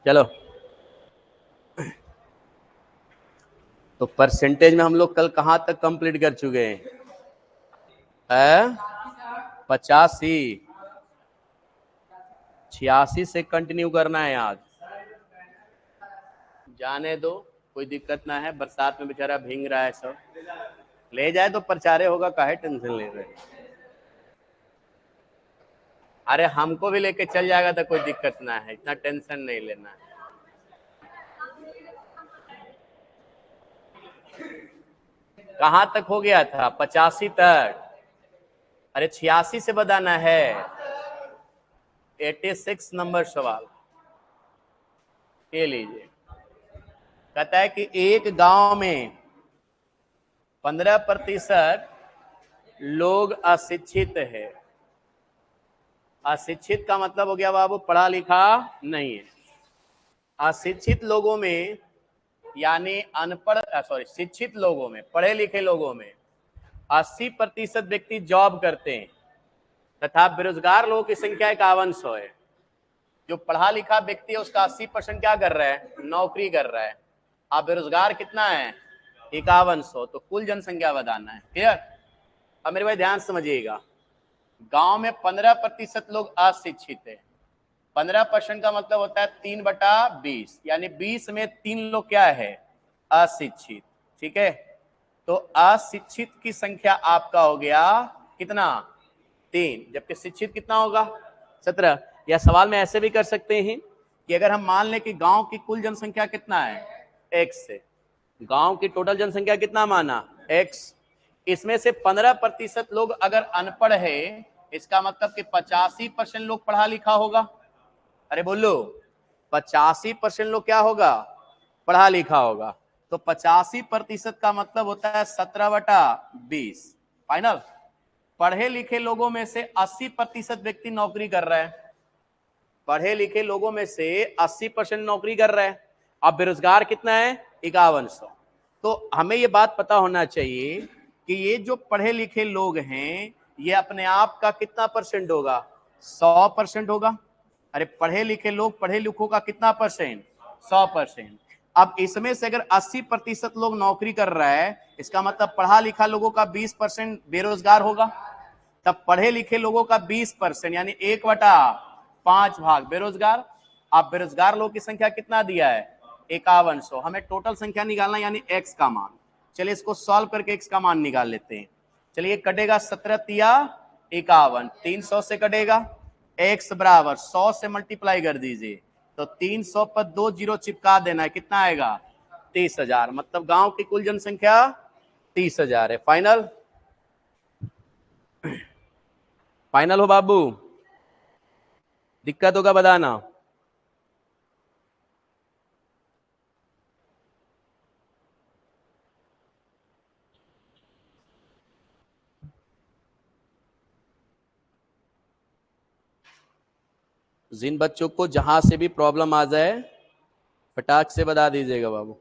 चलो, तो परसेंटेज में हम लोग कल कहां तक कंप्लीट कर चुके हैं? 85। 86 से कंटिन्यू करना है आज। जाने दो, कोई दिक्कत ना है, बरसात में बेचारा भींग रहा है सब। ले जाए तो प्रचारे होगा, काहे टेंशन ले रहे? अरे हमको भी लेके चल जाएगा तो कोई दिक्कत ना है, इतना टेंशन नहीं लेना है। कहां तक हो गया था? 85 तक। अरे 86 से बताना है। 86 नंबर सवाल ये लीजिए। कहता है कि एक गांव में 15% लोग अशिक्षित है। अशिक्षित का मतलब हो गया बाबू पढ़ा लिखा नहीं है। अशिक्षित लोगों में यानी अनपढ़, सॉरी, शिक्षित लोगों में, पढ़े लिखे लोगों में 80% व्यक्ति जॉब करते हैं तथा बेरोजगार लोगों की संख्या 5100 है। जो पढ़ा लिखा व्यक्ति है उसका 80% क्या कर रहा है? नौकरी कर रहा है। अब बेरोजगार कितना है? 5100। तो कुल जनसंख्या बताना है। क्लियर? अब मेरे भाई ध्यान समझिएगा, गांव में 15% लोग अशिक्षित है। 15% का मतलब होता है 3/20, यानी 20 में 3 लोग क्या है? अशिक्षित। ठीक है, तो अशिक्षित की संख्या आपका हो गया कितना? 3। जबकि शिक्षित कितना होगा? 17। या सवाल में ऐसे भी कर सकते हैं कि अगर हम मान लें कि गांव की कुल जनसंख्या कितना है? x से। गांव की टोटल जनसंख्या कितना माना? x। इसमें से 15% लोग अगर अनपढ़ है, इसका मतलब कि 85% लोग पढ़ा लिखा होगा। अरे बोलो, 85% लोग क्या होगा? पढ़ा लिखा होगा। तो 85% का मतलब होता है 17/20। फाइनल। पढ़े लिखे लोगों में से 80% व्यक्ति नौकरी कर रहा है। पढ़े लिखे लोगों में से 80% नौकरी कर रहा है। अब बेरोजगार कितना है? 5100। तो हमें ये बात पता होना चाहिए कि ये जो पढ़े लिखे लोग हैं, ये अपने आप का कितना परसेंट होगा? 100% होगा। अरे पढ़े लिखे लोग, पढ़े लिखों का कितना परसेंट? 100%। अब इसमें से अगर 80% लोग नौकरी कर रहा है, इसका मतलब पढ़ा लिखा लोगों का 20% बेरोजगार होगा। तब पढ़े लिखे लोगों का 20% यानी 1/5 भाग बेरोजगार। अब बेरोजगार लोगों की संख्या कितना दिया है? 5100। हमें टोटल संख्या निकालना यानी x का मान। चलिए इसको सॉल्व करके x का मान निकाल लेते हैं। चलिए कटेगा 17 तिया 51, 300 से कटेगा। x बराबर 100 से मल्टीप्लाई कर दीजिए, तो 300 पर 2 जीरो चिपका देना है, कितना आएगा? 30,000। मतलब गांव की कुल जनसंख्या 30,000 है। फाइनल? फाइनल हो बाबू? दिक्कत होगा बताना। जिन बच्चों को जहां से भी प्रॉब्लम आ जाए फटाक से बता दीजिएगा बाबू।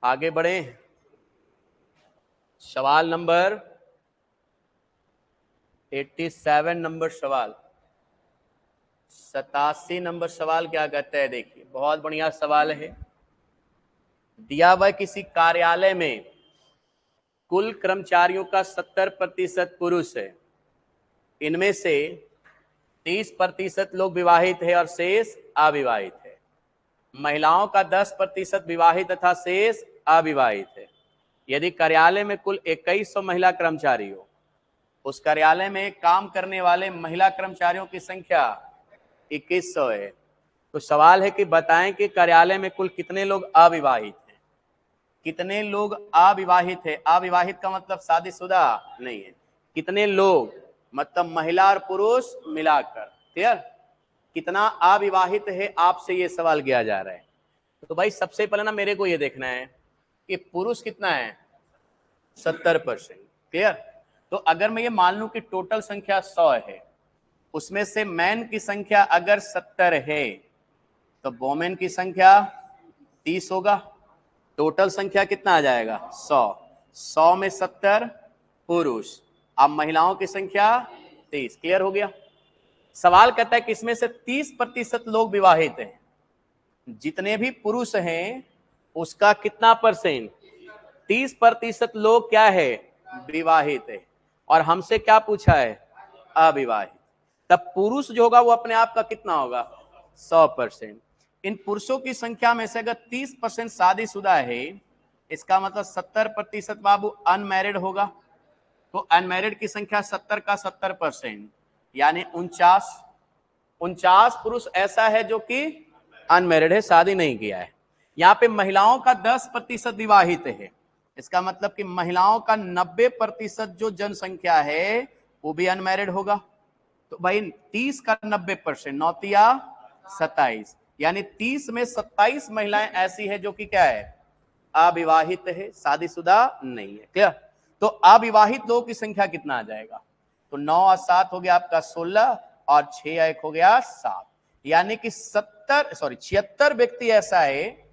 आगे बढ़े। सवाल नंबर 87 नंबर सवाल। 87 नंबर सवाल क्या कहता है? देखिए, बहुत बढ़िया सवाल है। दिया हुआ किसी कार्यालय में कुल कर्मचारियों का 70% पुरुष है। इनमें से 30% लोग विवाहित है और शेष अविवाहित है। महिलाओं का 10% विवाहित तथा शेष अविवाहित है। यदि कार्यालय में कुल 2100 महिला कर्मचारी हो, उस कार्यालय में काम करने वाले महिला कर्मचारियों की संख्या 2100 है। तो सवाल है कि बताएं कि कार्यालय में कुल कितने लोग अविवाहित हैं? कितने लोग अविवाहित है? अविवाहित का मतलब शादीशुदा नहीं है। कितने लोग मतलब महिला और पुरुष मिलाकर। क्लियर? कितना अविवाहित है, आपसे ये सवाल किया जा रहा है। तो भाई सबसे पहले ना मेरे को ये देखना है कि पुरुष कितना है? 70%। क्लियर? तो अगर मैं ये मान लूं कि टोटल संख्या 100 है, उसमें से मैन की संख्या अगर 70 है, तो वोमेन की संख्या 30 होगा। टोटल संख्या कितना आ जाएगा? 100। 100 में 70 पुरुष। अब महिलाओं की संख्या 30। क्लियर हो गया? सवाल कहता है कि इसमें से 30% लोग विवाहित हैं, जितने भी पुरुष हैं उसका कितना परसेंट, 30% लोग क्या है, विवाहित है, और हमसे क्या पूछा है, अविवाहित। तब पुरुष जो होगा वो अपने आप का कितना होगा, 100%। इन पुरुषों की संख्या में से अगर 30% शादीशुदा है, इसका मतलब 70% बाबू अनमैरिड होगा। तो अनमैरिड की संख्या 70 का 70%, यानी 49 पुरुष ऐसा है जो कि अनमैरिड है, शादी नहीं किया है। यहाँ पे महिलाओं का 10% विवाहित है, इसका मतलब कि महिलाओं का 90% जो जनसंख्या है वो भी अनमैरिड होगा। तो भाई 30 का 90%, 9×3 = 27, यानी 30 में 27 महिलाएं ऐसी है जो कि क्या है, अविवाहित है, शादीशुदा नहीं है। क्लियर। तो अविवाहित लोगों की संख्या कितना आ जाएगा, तो 9 और 7 हो गया आपका 16, और 6 या 1 हो गया 7, यानी कि 76 व्यक्ति ऐसा है,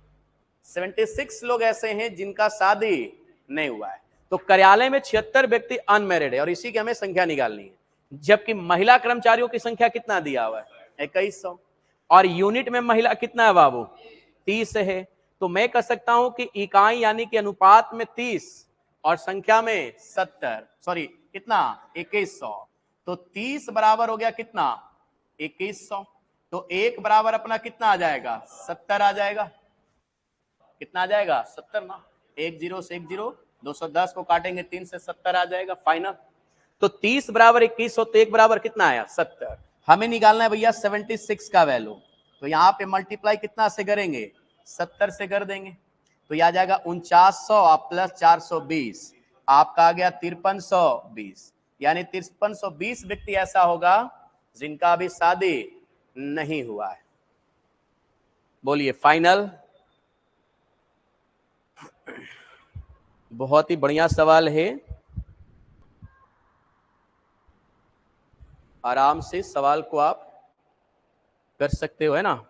76 लोग ऐसे हैं जिनका शादी नहीं हुआ है। तो कार्यालय में 76 व्यक्ति अनमैरिड है, और इसी की हमें संख्या निकालनी है। जबकि महिला कर्मचारियों की संख्या कितना दिया हुआ है, 2100, और यूनिट में महिला कितना है बाबू, 30 है। तो मैं कह सकता हूं कि इकाई यानी कि अनुपात में 30 और संख्या में 70, सॉरी कितना, 2100। तो 30 बराबर हो गया कितना, 2100। तो 1 बराबर अपना कितना आ जाएगा, 70 आ जाएगा। कितना आ जाएगा, 70 ना। 1 0 से 1 0, 210 को काटेंगे 3 से, 70 आ जाएगा फाइनल। तो 30 बराबर 2100, तो 1 बराबर कितना आया, 70। हमें निकालना है भैया 76 का वैल्यू। तो यहाँ पे मल्टीप्लाई कितना से करेंगे, 70 से कर देंगे। तो यह आ जाएगा 4900 प्लस 420, आपका आ गया 5320, यानी 5320 व्यक्ति ऐसा होगा जिनका अभी शादी नहीं हुआ है। बोलिए फाइनल। बहुत ही बढ़िया सवाल है, आराम से सवाल को आप कर सकते हो, है ना।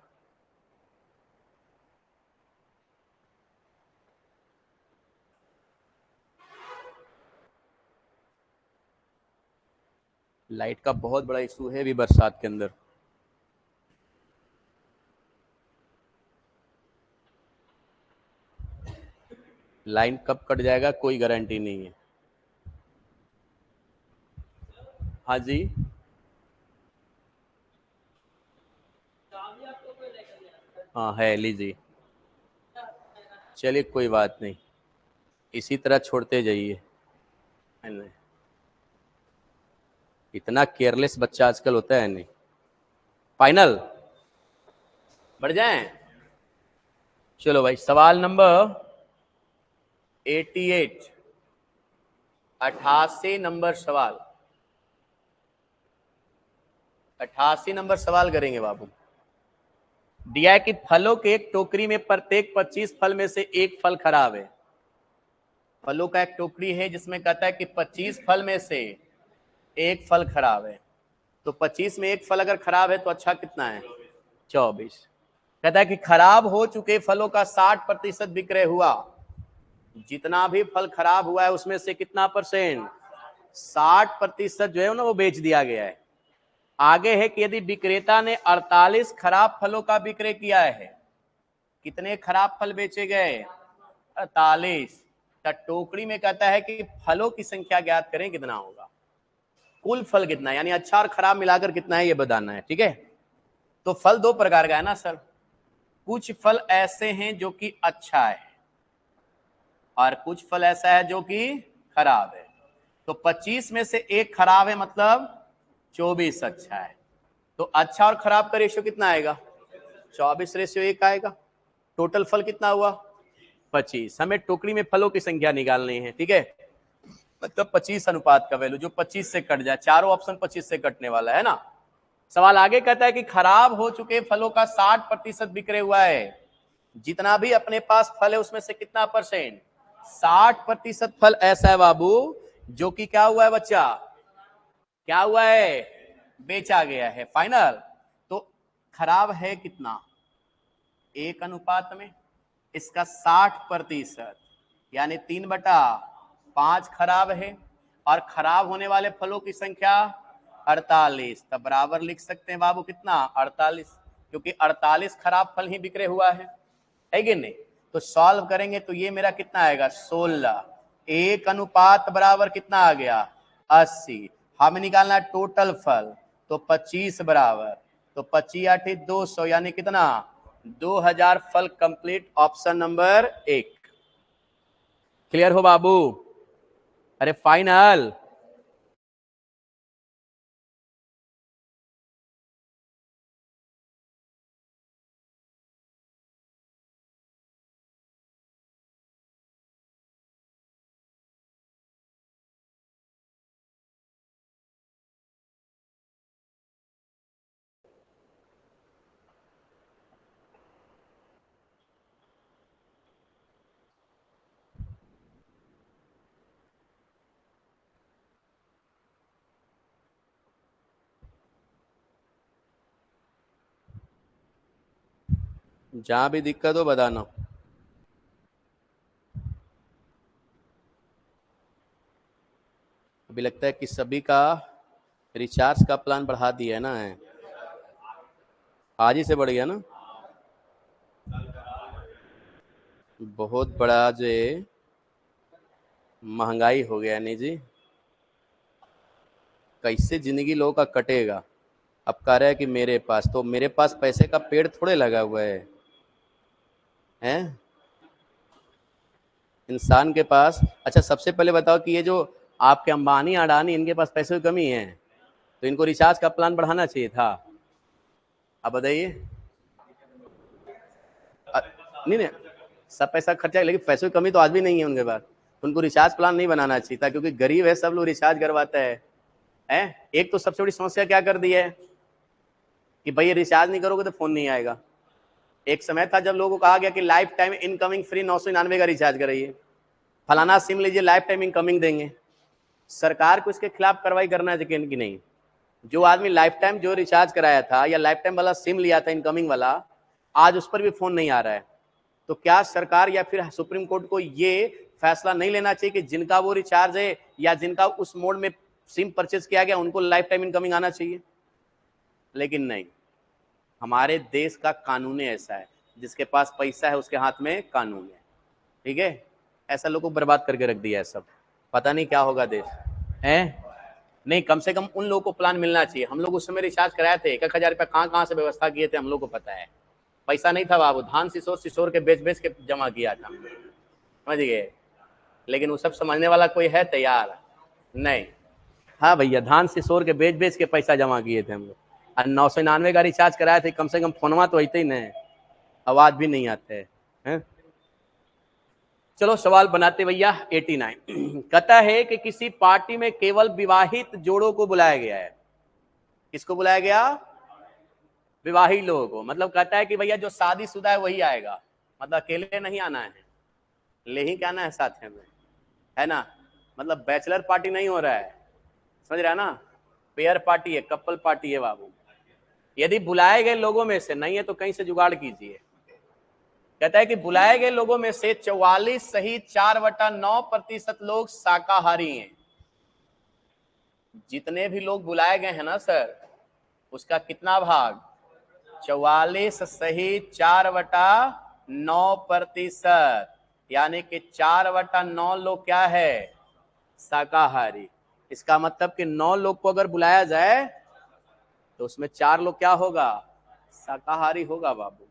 लाइट का बहुत बड़ा इशू है अभी बरसात के अंदर। लाइन कब कट जाएगा कोई गारंटी नहीं है। हाँ जी, हाँ है, लीजिए। चलिए कोई बात नहीं, इसी तरह छोड़ते जाइए। इतना केयरलेस बच्चा आजकल होता है नहीं। फाइनल, बढ़ जाएं। चलो भाई, सवाल नंबर 88, 88 नंबर सवाल, 88 नंबर सवाल करेंगे बाबू। दिया है कि फलों के एक टोकरी में प्रत्येक 25 फल में से एक फल खराब है। फलों का एक टोकरी है जिसमें कहता है कि 25 फल में से एक फल खराब है। तो 25 में एक फल अगर खराब है तो अच्छा कितना है, 24। कहता है कि खराब हो चुके फलों का 60% विक्रय हुआ। जितना भी फल खराब हुआ है उसमें से कितना परसेंट, 60% जो है ना वो बेच दिया गया है। आगे है कि यदि विक्रेता ने 48 खराब फलों का विक्रय किया है, कितने खराब फल बेचे गए, 48। टोकरी में कहता है कि फलों की संख्या ज्ञात करें, कितना होगा, कुल फल कितना है, यानी अच्छा और खराब मिलाकर कितना है ये बताना है। ठीक है। तो फल दो प्रकार का है ना सर, कुछ फल ऐसे हैं जो कि अच्छा है और कुछ फल ऐसा है जो कि खराब है। तो 25 में से एक खराब है, मतलब 24 अच्छा है। तो अच्छा और खराब का रेशियो कितना आएगा, 24:1 आएगा। टोटल फल कितना हुआ, 25। हमें टोकरी में फलों की संख्या निकालनी है। ठीक है, मतलब 25 अनुपात का वैल्यू जो 25 से कट जाए, चारों ऑप्शन 25 से कटने वाला है ना। सवाल आगे कहता है कि खराब हो चुके फलों का 60% विक्रय हुआ है। जितना भी अपने पास फल है उसमें से कितना परसेंट, 60% फल ऐसा है बाबू जो कि क्या हुआ है बच्चा, क्या हुआ है, बेचा गया है। फाइनल। तो खराब है कितना, 1 अनुपात में, इसका 60%, यानी 3/5 खराब है। और खराब होने वाले फलों की संख्या 48, तब बराबर लिख सकते हैं बाबू कितना 48, क्योंकि 48 खराब फल ही बिक्रे हुआ है कि नहीं। तो सॉल्व करेंगे तो ये मेरा कितना आएगा 16, एक अनुपात बराबर कितना आ गया 80। हमें निकालना टोटल फल, तो 25 बराबर, तो 25 8 200 यानी कितना 2000 फल कंप्लीट। ऑप्शन नंबर 1 क्लियर हो बाबू? अरे फाइनल। जहां भी दिक्कत हो बताना। अभी लगता है कि सभी का रिचार्ज का प्लान बढ़ा दिया है ना, है आज ही से बढ़ गया ना, बहुत बड़ा जो महंगाई हो गया नहीं जी, कैसे जिंदगी लोगों का कटेगा। अब कह रहा है कि मेरे पास, तो मेरे पास पैसे का पेड़ थोड़े लगा हुआ है हैं इंसान के पास। अच्छा सबसे पहले बताओ कि ये जो आपके अंबानी अडानी इनके पास पैसे की कमी है, तो इनको रिचार्ज का प्लान बढ़ाना चाहिए था। अब बताइए। नहीं नहीं, सब पैसा खर्चा है, लेकिन पैसों की कमी तो आज भी नहीं है उनके पास, उनको रिचार्ज प्लान नहीं बनाना चाहिए था, क्योंकि गरीब है, सब लोग रिचार्ज करवाता है। एक तो सबसे बड़ी समस्या क्या कर दी है कि भाई रिचार्ज नहीं करोगे तो फोन नहीं आएगा। एक समय था जब लोगों को कहा गया कि लाइफ टाइम इनकमिंग फ्री 999 का रिचार्ज कराइए, फलाना सिम लीजिए लाइफ टाइम इनकमिंग देंगे। सरकार को इसके खिलाफ कार्रवाई करना चाहिए कि नहीं। जो आदमी लाइफ टाइम जो रिचार्ज कराया था या लाइफ टाइम वाला सिम लिया था इनकमिंग वाला, आज उस पर भी फोन नहीं आ रहा है, तो क्या सरकार या फिर सुप्रीम कोर्ट को ये फैसला नहीं लेना चाहिए कि जिनका वो रिचार्ज है या जिनका उस मोड में सिम परचेज किया गया उनको लाइफ टाइम इनकमिंग आना चाहिए? लेकिन नहीं, हमारे देश का कानून ऐसा है, जिसके पास पैसा है उसके हाथ में कानून है, ठीक है। ऐसा लोगों को बर्बाद करके रख दिया है सब, पता नहीं क्या होगा देश है। नहीं, कम से कम उन लोगों को प्लान मिलना चाहिए। हम लोग उस समय रिचार्ज कराए थे, 1,000 रुपया कहाँ से व्यवस्था किए थे हम लोग को पता है। पैसा नहीं था बाबू, धान सिसोर सिसोर के बेच बेच के जमा किया था, समझ गए। लेकिन वो सब समझने वाला कोई है तैयार नहीं। हाँ भैया, धान सिसोर के बेच बेच के पैसा जमा किए थे हम लोग, और 999 का रिचार्ज कराया थे, कम से कम फोनवा तो होते ही नहीं, आवाज भी नहीं आते हैं। चलो सवाल बनाते भैया 89। कहता है कि किसी पार्टी में केवल विवाहित जोड़ों को बुलाया गया है। किसको बुलाया गया? विवाहित लोगों को। मतलब कहता है कि भैया जो शादीशुदा है वही आएगा, मतलब अकेले नहीं आना है, ले ही क्या आना है साथ में, है ना। मतलब बैचलर पार्टी नहीं हो रहा है, समझ रहा है ना, पेयर पार्टी है, कपल पार्टी है बाबू। यदि बुलाए गए लोगों में से नहीं है तो कहीं से जुगाड़ कीजिए। कहता है कि बुलाए गए लोगों में से 44 सहित 4/9% लोग शाकाहारी हैं। जितने भी लोग बुलाए गए हैं ना सर, उसका कितना भाग? 44 सहित 4/9%, यानी कि 4/9 लोग क्या है? शाकाहारी। इसका मतलब कि 9 लोग को अगर बुलाया जाए तो उसमें 4 लोग क्या होगा? शाकाहारी होगा बाबू।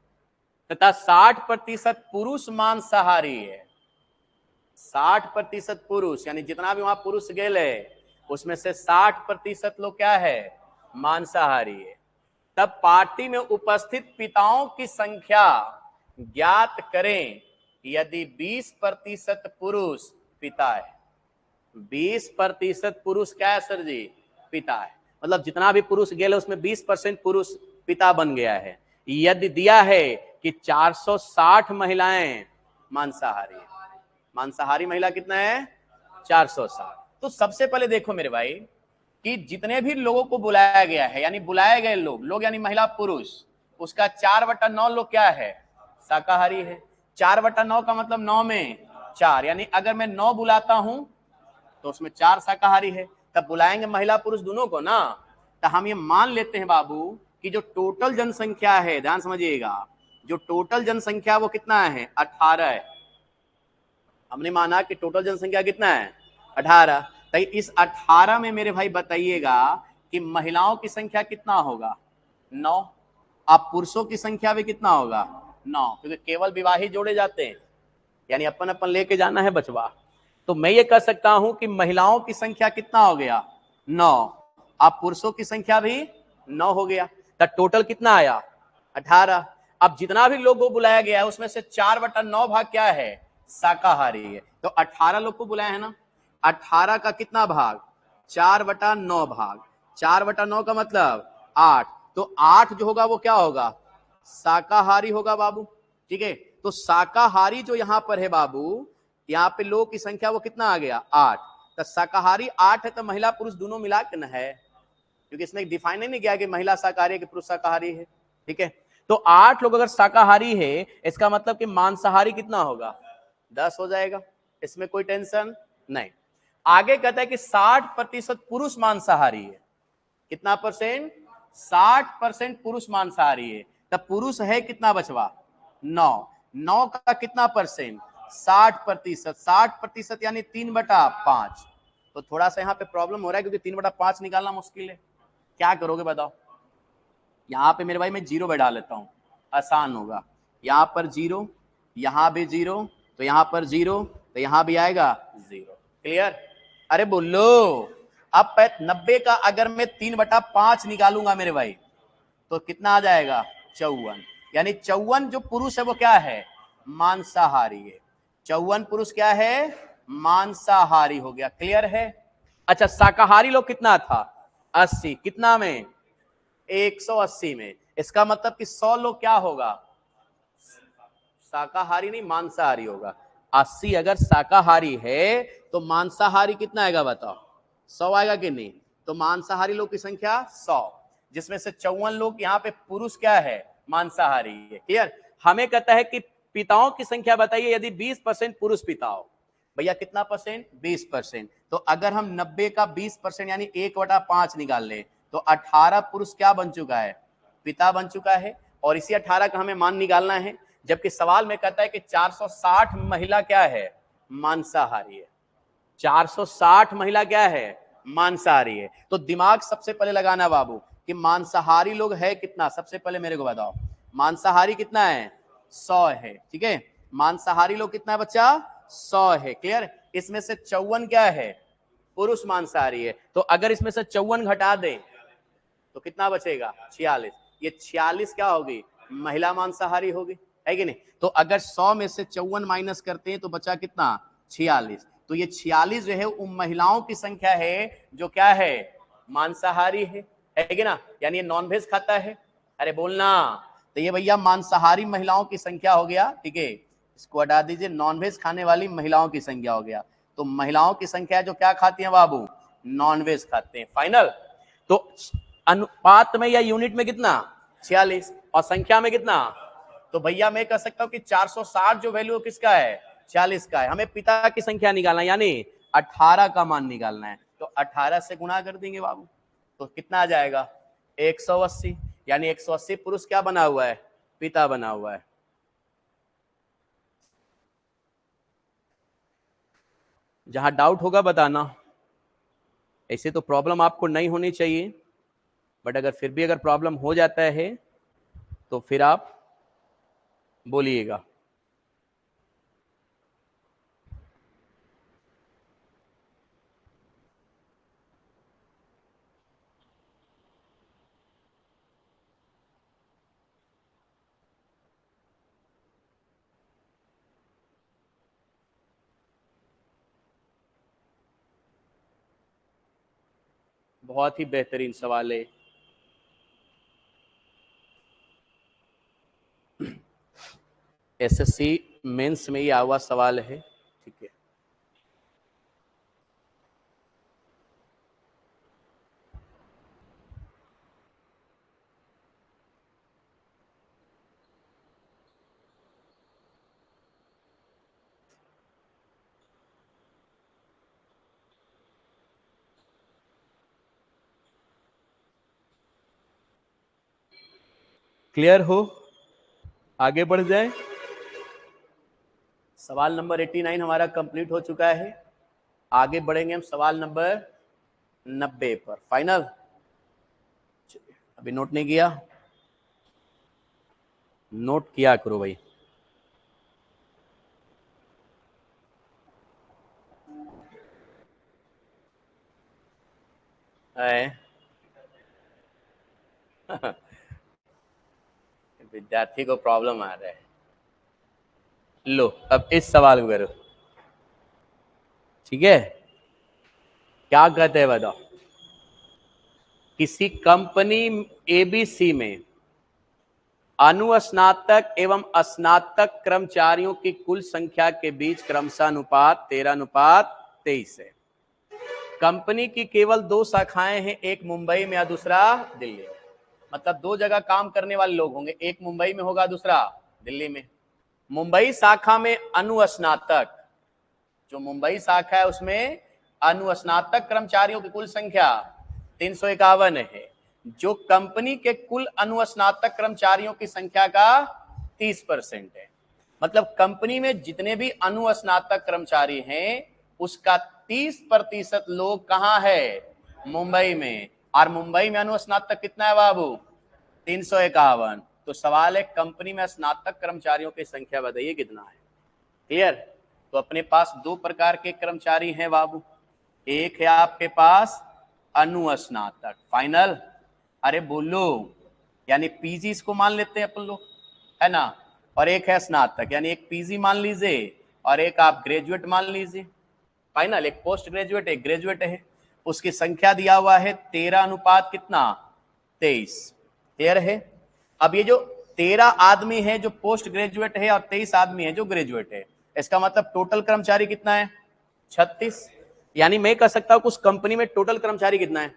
तथा 60% पुरुष मांसाहारी है। 60% पुरुष, यानी जितना भी वहां पुरुष गेले उसमें से 60% लोग क्या है? मांसाहारी है। तब पार्टी में उपस्थित पिताओं की संख्या ज्ञात करें यदि 20% पुरुष पिता है। 20% पुरुष क्या है सर जी? पिता है। मतलब जितना भी पुरुष गेले उसमें 20% पुरुष पिता बन गया है। यदि दिया है कि 460 महिलाएं मांसाहारी। मांसाहारी महिला कितना है? 460। तो सबसे पहले देखो मेरे भाई कि जितने भी लोगों को बुलाया गया है, यानी बुलाए गए लोग यानी महिला पुरुष, उसका 4/9 लोग क्या है? शाकाहारी है। 4/9 का मतलब 9 में 4, यानी अगर मैं 9 बुलाता हूं तो उसमें 4 शाकाहारी है। तब बुलाएंगे महिला पुरुष दोनों को ना, तो हम ये मान लेते हैं बाबू कि जो टोटल जनसंख्या है, ध्यान समझिएगा, जो टोटल जनसंख्या वो कितना है, 18 है। हमने माना कि टोटल जनसंख्या कितना है, 18। तो इस 18 में मेरे भाई बताइएगा कि महिलाओं की संख्या कितना होगा, 9। अब पुरुषों की संख्या भी कितना होगा, 9, क्योंकि केवल विवाही जोड़े जाते हैं, यानी अपन अपन लेके जाना है बचवा। तो मैं ये कह सकता हूं कि महिलाओं की संख्या कितना हो गया, 9। अब पुरुषों की संख्या भी 9 हो गया, तो टोटल कितना आया, 18। अब जितना भी लोग को बुलाया गया है उसमें से 4/9 भाग क्या है, शाकाहारी है। तो 18 लोग को बुलाया है ना, 18 का कितना भाग, 4/9 भाग, 4/9 का मतलब 8। तो 8 जो होगा वो क्या होगा, शाकाहारी होगा बाबू। ठीक है, तो शाकाहारी जो यहां पर है बाबू, यहाँ पे लोग की संख्या वो कितना आ गया, 8। तो शाकाहारी 8 है, तो महिला पुरुष दोनों मिला के न है, क्योंकि इसने डिफाइन नहीं किया कि महिला शाकाहारी है कि पुरुष शाकाहारी है। ठीक है, तो 8 लोग अगर शाकाहारी है, इसका मतलब कि मांसाहारी कितना होगा, 10 हो जाएगा, इसमें कोई टेंशन नहीं। आगे कहता है कि 60% पुरुष मांसाहारी है। कितना परसेंट, 60% पुरुष मांसाहारी है। तब पुरुष है कितना बचवा, 9। 9 का कितना परसेंट, 60%। 60% यानी 3/5। तो थोड़ा सा यहाँ पे प्रॉब्लम हो रहा है, क्योंकि 3/5 निकालना मुश्किल है। क्या करोगे बताओ, यहाँ पे मेरे भाई मैं 0 बैठा लेता हूँ, आसान होगा। यहाँ पर 0, यहाँ भी 0, तो यहाँ पर 0, तो यहाँ भी आएगा 0। क्लियर, अरे बोलो। अब 90 का अगर मैं 3/5 निकालूंगा मेरे भाई, तो कितना आ जाएगा, 54। यानी 54 जो पुरुष है वो क्या है, मांसाहारी है। 54 पुरुष क्या है, मांसाहारी हो गया। क्लियर है। अच्छा, शाकाहारी लोग कितना था, 80। कितना में, 180 में। इसका मतलब कि 100 लोग क्या होगा, शाकाहारी नहीं मांसाहारी होगा। 80 अगर शाकाहारी है तो मांसाहारी कितना आएगा बताओ, 100 आएगा कि नहीं। तो मांसाहारी लोग की संख्या 100, जिसमें से 54 लोग यहाँ पे पुरुष क्या है, मांसाहारी है। क्लियर। हमें कहता है कि पिताओं की संख्या बताइए, यदि 20% पुरुष पिता हो, भैया कितना परसेंट, 20%। तो अगर हम 90 का 20% यानी 1/5 निकाल ले, तो 18 पुरुष क्या बन चुका है, पिता बन चुका है। और इसी 18 का हमें मान निकालना है, जबकि सवाल में कहता है कि 460 महिला क्या है, मांसाहारी है। 460 महिला क्या है, मांसाहारी है। तो दिमाग सबसे पहले लगाना बाबू कि मांसाहारी लोग है कितना, सबसे पहले मेरे को बताओ, मांसाहारी कितना है, 100 है। ठीक है, मांसाहारी लोग कितना है बच्चा, 100 है। क्लियर। इसमें से 54 क्या है, पुरुष मांसाहारी है। तो अगर इसमें से 54 घटा दें तो कितना बचेगा, 46। ये 46 क्या होगी, महिला मांसाहारी होगी, है कि नहीं। तो अगर 100 में से 54 माइनस करते हैं तो बचा कितना, 46। तो ये 46 जो है उन महिलाओं की संख्या है जो क्या है, मांसाहारी है कि ना, यानी ये नॉनवेज खाता है। अरे बोलना। तो ये भैया मांसाहारी महिलाओं की संख्या हो गया। ठीक है, इसको हटा दीजिए, नॉनवेज खाने वाली महिलाओं की संख्या हो गया। तो महिलाओं की संख्या जो क्या खाती हैं बाबू, नॉनवेज खाते हैं। फाइनल। तो अनुपात में या यूनिट में कितना, 46, और संख्या में कितना। तो भैया मैं कह सकता हूं कि 460 जो वैल्यू किसका है, 46 का है। हमें पिता की संख्या निकालना है, यानी 18 का मान निकालना है। तो 18 से गुणा कर देंगे बाबू, तो कितना आ जाएगा, 180। यानी 180 पुरुष क्या बना हुआ है, पिता बना हुआ है। जहां डाउट होगा बताना। ऐसे तो प्रॉब्लम आपको नहीं होनी चाहिए, बट अगर फिर भी अगर प्रॉब्लम हो जाता है तो फिर आप बोलिएगा। बहुत ही बेहतरीन सवाल है। एसएससी मेंस में ही आया हुआ सवाल है। ठीक है, क्लियर हो? आगे बढ़ जाए। सवाल नंबर 89 हमारा कंप्लीट हो चुका है। आगे बढ़ेंगे हम सवाल नंबर 90 पर। फाइनल? अभी नोट नहीं किया? नोट किया करो भाई। विद्यार्थी को प्रॉब्लम आ रहा है। लो अब इस सवाल को करो। ठीक है, क्या कहते हैं बताओ? किसी कंपनी एबीसी में अनुस्नातक एवं स्नातक कर्मचारियों की कुल संख्या के बीच क्रमशः अनुपात 13:23 है। कंपनी की केवल 2 शाखाएं हैं, एक मुंबई में या दूसरा दिल्ली में। मतलब 2 जगह काम करने वाले लोग होंगे, एक मुंबई में होगा दूसरा दिल्ली में। मुंबई शाखा में अनुस्नातक, जो मुंबई शाखा है उसमें अनुस्नातक कर्मचारियों की कुल संख्या 351 है, जो कंपनी के कुल अनुस्नातक कर्मचारियों की संख्या का 30% है। मतलब कंपनी में जितने भी अनुस्नातक कर्मचारी हैं उसका 30% लोग कहां है? मुंबई में। और मुंबई में अनुस्नातक कितना है बाबू? 351। तो सवाल है कंपनी में स्नातक कर्मचारियों की संख्या बताइए कितना है। क्लियर? तो अपने पास 2 प्रकार के कर्मचारी हैं बाबू। एक है आपके पास अनुस्नातक। फाइनल? अरे बोलो, यानी पीजी इसको मान लेते हैं अपन लोग, है ना। और एक है स्नातक, यानी एक पीजी मान लीजिए और एक आप ग्रेजुएट मान लीजिए। फाइनल? एक पोस्ट ग्रेजुएट एक ग्रेजुएट है। उसकी संख्या दिया हुआ है 13 अनुपात कितना? 23। क्लियर है? अब ये जो 13 आदमी है जो पोस्ट ग्रेजुएट है और 23 आदमी है जो ग्रेजुएट है, इसका मतलब टोटल कर्मचारी कितना है? 36। यानी मैं कह सकता हूं कि उस कंपनी में टोटल कर्मचारी कितना है?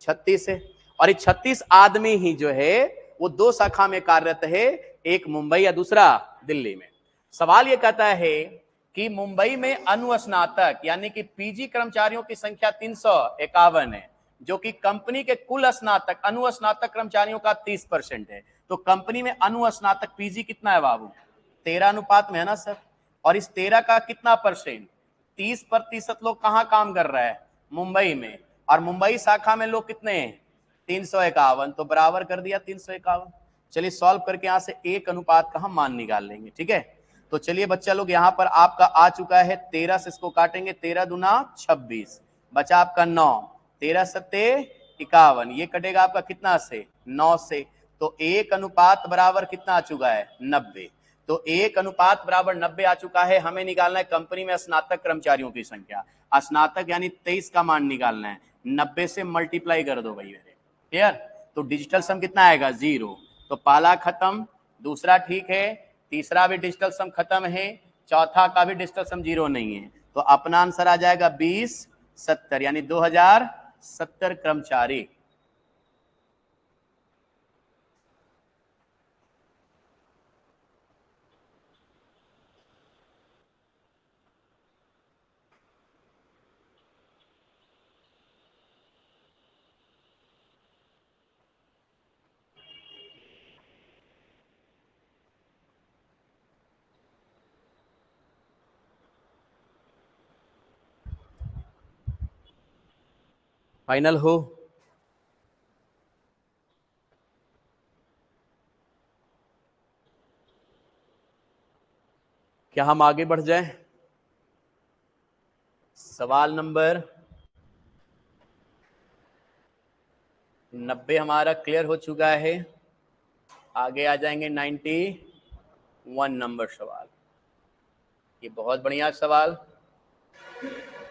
36 है। और ये 36 आदमी ही जो है वो 2 शाखा में कार्यरत है, एक मुंबई या दूसरा दिल्ली में। सवाल ये कहता है कि मुंबई में अनुस्नातक यानी कि पीजी कर्मचारियों की संख्या 351 है, जो कि कंपनी के कुल स्नातक अनुस्नातक कर्मचारियों का 30% है। तो कंपनी में अनुस्नातक पीजी कितना है बाबू? 13 अनुपात में है ना सर। और इस 13 का कितना परसेंट? 30% लोग कहां काम कर रहा है? मुंबई में। और मुंबई शाखा में लोग कितने हैं? 351। तो बराबर कर दिया 351। चलिए सॉल्व करके यहां से 1 अनुपात का हम मान निकाल लेंगे। ठीक है, तो चलिए बच्चा लोग यहां पर आपका आ चुका है 13 से इसको काटेंगे, 13 दूना 26, बचा आपका 9, 13 सत्ते 51, ये कटेगा आपका कितना से? 9 से। तो 1 अनुपात बराबर कितना आ चुका है? 90। तो 1 अनुपात बराबर 90 आ चुका है। हमें निकालना है कंपनी में स्नातक कर्मचारियों की संख्या। स्नातक यानी 23 का मान निकालना है। 90 से मल्टीप्लाई कर दो भाई मेरे। क्लियर? तो डिजिटल सम कितना आएगा? 0। तो पहला खत्म, दूसरा ठीक है, तीसरा भी डिजिटल सम खत्म है, चौथा का भी डिजिटल सम 0 नहीं है। तो अपना आंसर आ जाएगा 2070, यानी 2070 कर्मचारी। फाइनल हो? क्या हम आगे बढ़ जाएं? सवाल नंबर 90 हमारा क्लियर हो चुका है। आगे आ जाएंगे 91 नंबर सवाल। ये बहुत बढ़िया सवाल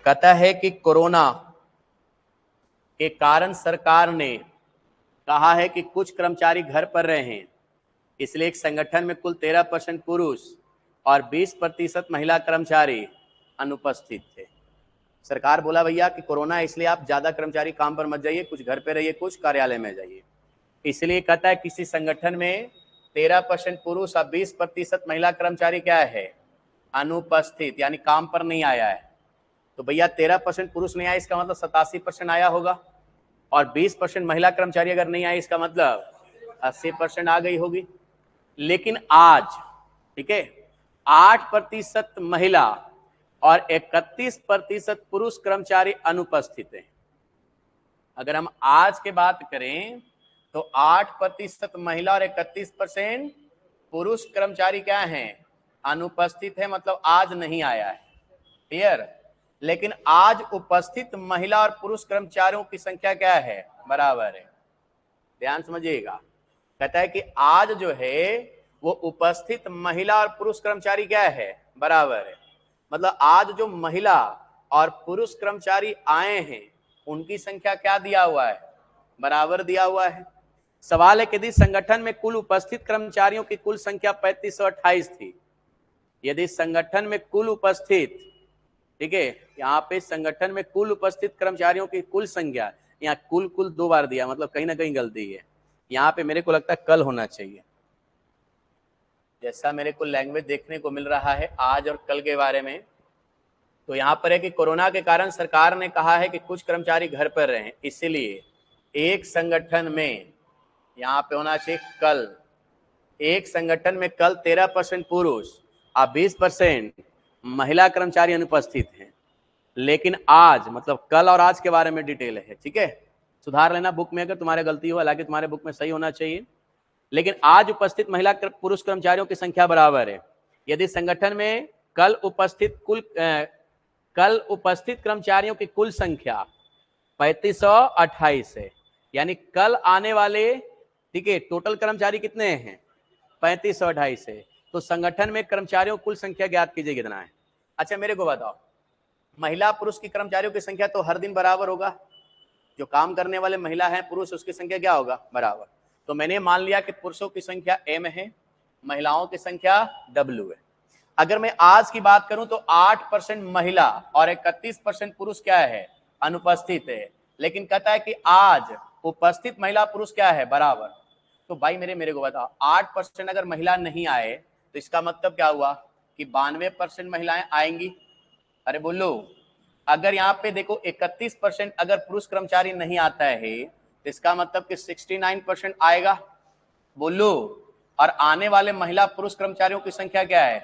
कहता है कि कोरोना के कारण सरकार ने कहा है कि कुछ कर्मचारी घर पर रहे हैं, इसलिए एक संगठन में कुल 13% पुरुष और 20% महिला कर्मचारी अनुपस्थित थे। सरकार बोला भैया कि कोरोना है इसलिए आप ज्यादा कर्मचारी काम पर मत जाइए, कुछ घर पे रहिए, कुछ कार्यालय में जाइए। इसलिए कहता है किसी संगठन में 13% पुरुष और 20% महिला कर्मचारी क्या है? अनुपस्थित, यानी काम पर नहीं आया है। तो भैया 13% पुरुष नहीं आया, इसका मतलब 87% आया होगा। और 20% महिला कर्मचारी अगर नहीं आए, इसका मतलब 80% आ गई होगी। लेकिन आज, ठीक है, 8% महिला और 31% पुरुष कर्मचारी अनुपस्थित हैं। अगर हम आज के बात करें तो 8% महिला और 31% पुरुष कर्मचारी क्या हैं, अनुपस्थित है, मतलब आज नहीं आया है। क्लियर? लेकिन आज उपस्थित महिला और पुरुष कर्मचारियों की संख्या क्या है, बराबर है। ध्यान समझिएगा, कहता है कि आज जो है वो उपस्थित महिला और पुरुष कर्मचारी क्या है, बराबर है। मतलब आज जो महिला और पुरुष कर्मचारी आए हैं उनकी संख्या क्या दिया हुआ है, बराबर दिया हुआ है। सवाल है कि यदि संगठन में कुल उपस्थित कर्मचारियों की कुल संख्या 3528 थी, यदि संगठन में कुल उपस्थित, ठीक है, यहाँ पे संगठन में कुल उपस्थित कर्मचारियों की कुल संख्या, यहाँ कुल 2 बार दिया, मतलब कहीं ना कहीं गलती है। यहाँ पे मेरे को लगता है कल होना चाहिए, जैसा मेरे को लैंग्वेज देखने को मिल रहा है आज और कल के बारे में। तो यहाँ पर है कि कोरोना के कारण सरकार ने कहा है कि कुछ कर्मचारी घर पर रहें, इसीलिए एक संगठन में यहाँ पे होना चाहिए कल, एक संगठन में कल 13% पुरुष और 20% महिला कर्मचारी अनुपस्थित हैं। लेकिन आज, मतलब कल और आज के बारे में डिटेल है, ठीक है, सुधार लेना बुक में अगर तुम्हारे गलती हो, हालांकि तुम्हारे बुक में सही होना चाहिए। लेकिन आज उपस्थित महिला पुरुष कर्मचारियों की संख्या बराबर है। यदि संगठन में कल उपस्थित कर्मचारियों की कुल संख्या 3528 है, यानी कल आने वाले, ठीक है, टोटल कर्मचारी कितने हैं, 3528 है, तो संगठन में कर्मचारियों कुल संख्या ज्ञात कीजिए कितना है। अच्छा मेरे को बताओ, महिला पुरुष की कर्मचारियों की संख्या तो हर दिन बराबर होगा, जो काम करने वाले महिला हैं पुरुष उसकी संख्या क्या होगा, बराबर। तो मैंने मान लिया कि पुरुषों की संख्या m है, महिलाओं की संख्या w है। अगर मैं आज की बात करूं तो 8% महिला और 31% पुरुष क्या है, अनुपस्थित है। लेकिन कहता है कि आज उपस्थित महिला पुरुष क्या है, बराबर। तो भाई मेरे को बताओ, 8% अगर महिला नहीं आए तो इसका मतलब क्या हुआ कि 92% महिलाएं आएंगी। अरे बोलो, अगर यहाँ पे देखो 31% अगर पुरुष कर्मचारी नहीं आता है तो इसका मतलब कि 69% आएगा, बोलो। और आने वाले महिला पुरुष कर्मचारियों की संख्या क्या है,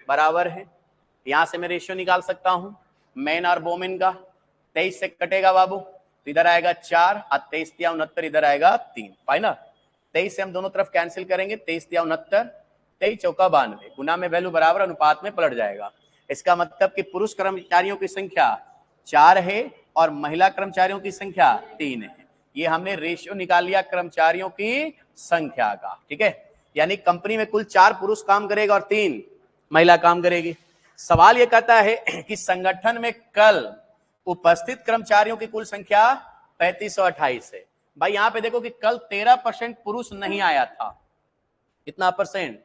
बराबर है। यहां से मैं रेशियो निकाल सकता हूं मैन और वोमेन का। 23 से कटेगा बाबू तो इधर आएगा 4 और 23 या 69 इधर आएगा 3, फाइनल। 23 से हम दोनों तरफ कैंसिल करेंगे, 23 या 69, 23 चौका 92, गुना में वैल्यू बराबर अनुपात में पलट जाएगा। इसका मतलब कि पुरुष कर्मचारियों की संख्या 4 है और महिला कर्मचारियों की संख्या 3 है। ये हमने रेशियो निकाल लिया कर्मचारियों की संख्या का, ठीक है। यानी कंपनी में कुल 4 पुरुष काम करेगा और 3 महिला काम करेगी। सवाल ये कहता है कि संगठन में कल उपस्थित कर्मचारियों की कुल संख्या 3528 है। भाई यहां पे देखो कि कल 13% पुरुष नहीं आया था। कितना परसेंट,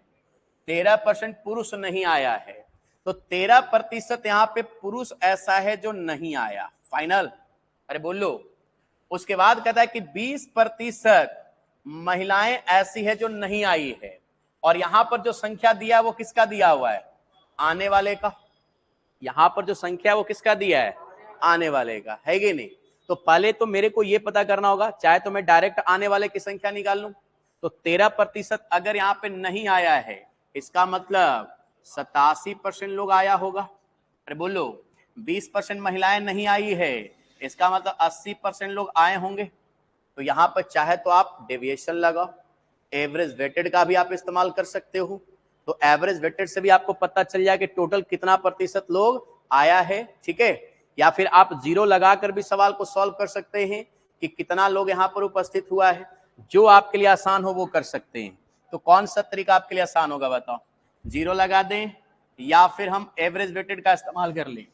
13% पुरुष नहीं आया है, तो 13% यहां पे पुरुष ऐसा है जो नहीं आया, फाइनल। अरे बोलो। उसके बाद कहता है कि 20% महिलाएं ऐसी है जो नहीं आई है, और यहां पर जो संख्या दिया है वो किसका दिया हुआ है, आने वाले का। यहां पर जो संख्या है वो किसका दिया है, आने वाले का, है कि नहीं। तो पहले तो मेरे को ये पता करना होगा, चाहे तो मैं डायरेक्ट आने वाले की संख्या निकाल लूं। तो 13% अगर यहां पे नहीं आया है, इसका मतलब 87% लोग आया होगा। अरे बोलो, 20% महिलाएं नहीं आई है, इसका मतलब 80% लोग आए होंगे। तो यहां पर चाहे तो आप डेविएशन लगाओ, एवरेज वेटेड का भी आप इस्तेमाल कर सकते हो। तो एवरेज वेटेड से भी आपको पता चल जाए कि टोटल कितना प्रतिशत लोग आया है, ठीक है। या फिर आप जीरो लगाकर भी सवाल को सॉल्व कर सकते हैं कि कितना लोग यहाँ पर उपस्थित हुआ है। जो आपके लिए आसान हो वो कर सकते हैं। तो कौन सा तरीका आपके लिए आसान होगा बताओ, जीरो लगा दें या फिर हम एवरेज वेटेड का इस्तेमाल कर लें।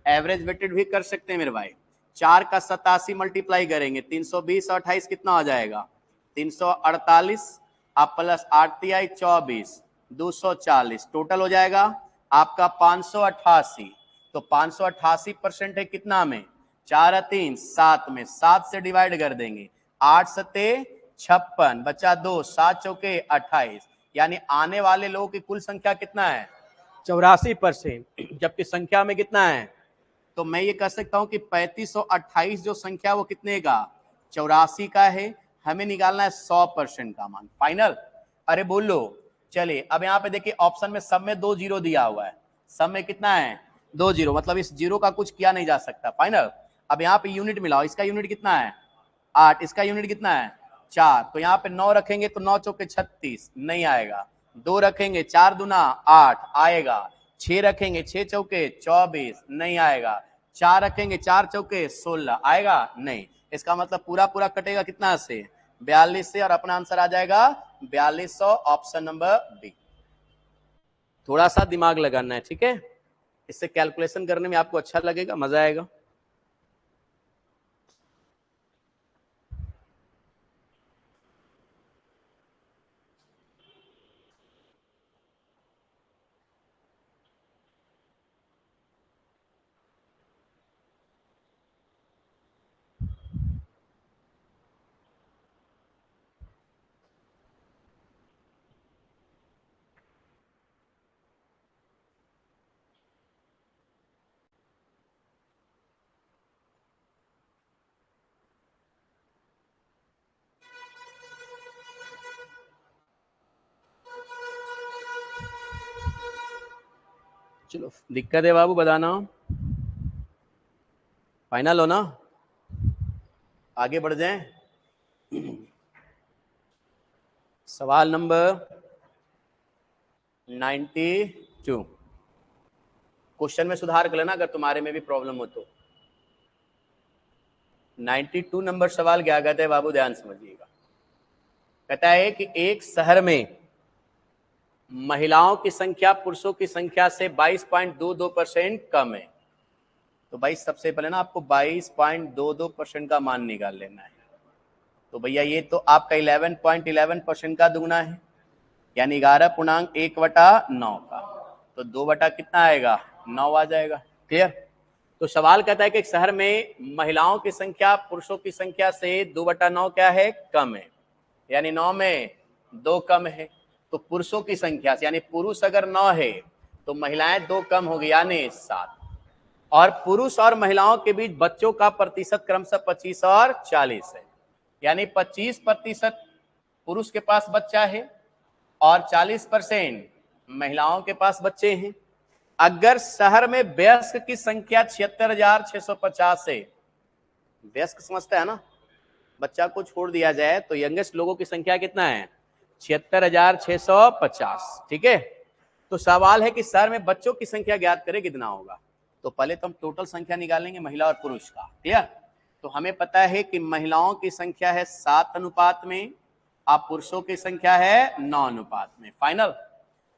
एवरेज वेटेड भी कर सकते हैं मेरे भाई। 4 का 87 मल्टीप्लाई करेंगे, 320 और 28 कितना हो जाएगा, 348 आप प्लस 8 तिहाई 24, 240 टोटल हो जाएगा आपका 588। तो 588% है कितना में, 4 3 7 में, 7 से डिवाइड कर देंगे, 8 सत्ते 56 बचा 2, 7 चौके 28, यानी आने वाले लोगों की कुल संख्या कितना है, 84%। जबकि संख्या में कितना है, तो मैं ये कह सकता हूं कि 3528 जो संख्या वो कितने का, 84 का है। हमें निकालना है 100% का मान। फाइनल? अरे बोल लो। चलिए अब यहाँ पे देखिए ऑप्शन में सब में 2 जीरो दिया हुआ है, सब में कितना है 2 जीरो, मतलब इस जीरो का कुछ किया नहीं जा सकता। फाइनल? अब यहाँ पे यूनिट मिलाओ, इसका यूनिट कितना है 8, इसका यूनिट कितना है 4, तो यहाँ पे 9 रखेंगे तो 9 चौके 36 नहीं आएगा, 2 रखेंगे 4 दूना 8 आएगा, 6 रखेंगे 6 चौके 24 नहीं आएगा, 4 रखेंगे 4 चौके 16 आएगा नहीं। इसका मतलब पूरा पूरा कटेगा कितना से 42 से, और अपना आंसर आ जाएगा 4200, ऑप्शन नंबर बी। थोड़ा सा दिमाग लगाना है, ठीक है, इससे कैलकुलेशन करने में आपको अच्छा लगेगा, मजा आएगा। चलो दिक्कत है बाबू, बताना। फाइनल हो ना, आगे बढ़ जाएं। सवाल नंबर 92, क्वेश्चन में सुधार कर लेना अगर तुम्हारे में भी प्रॉब्लम हो तो। 92 नंबर सवाल क्या कहते हैं बाबू, ध्यान समझिएगा। कहता है कि एक शहर में महिलाओं की संख्या पुरुषों की संख्या से 22.22% कम है। तो भाई सबसे पहले ना आपको 22.22% का मान निकाल लेना है। तो भैया ये तो आपका 11.11% का दुगना है, यानी 11.1/9 का, तो 2 बटा कितना आएगा 9 आ जाएगा। क्लियर? तो सवाल कहता है कि एक शहर में महिलाओं की संख्या पुरुषों की संख्या से 2/9 क्या है कम है, यानी 9 में 2 कम है। तो पुरुषों की संख्या से, यानी पुरुष अगर 9 है तो महिलाएं 2 कम होगी यानी 7, और पुरुष और महिलाओं के बीच बच्चों का प्रतिशत क्रमशः 25 और 40 है, यानी 25% पुरुष के पास बच्चा है और 40% महिलाओं के पास बच्चे हैं। अगर शहर में वयस्क की संख्या 76,650 है, वयस्क समझता है ना, बच्चा को छोड़ दिया जाए तो यंगेस्ट लोगों की संख्या कितना है 76,650, ठीक है। तो सवाल है कि शहर में बच्चों की संख्या ज्ञात करें कितना होगा। तो पहले तो हम टोटल संख्या निकालेंगे महिला और पुरुष का। क्लियर? तो हमें पता है कि महिलाओं की संख्या है 7 अनुपात में, आप पुरुषों की संख्या है 9 अनुपात में। फाइनल?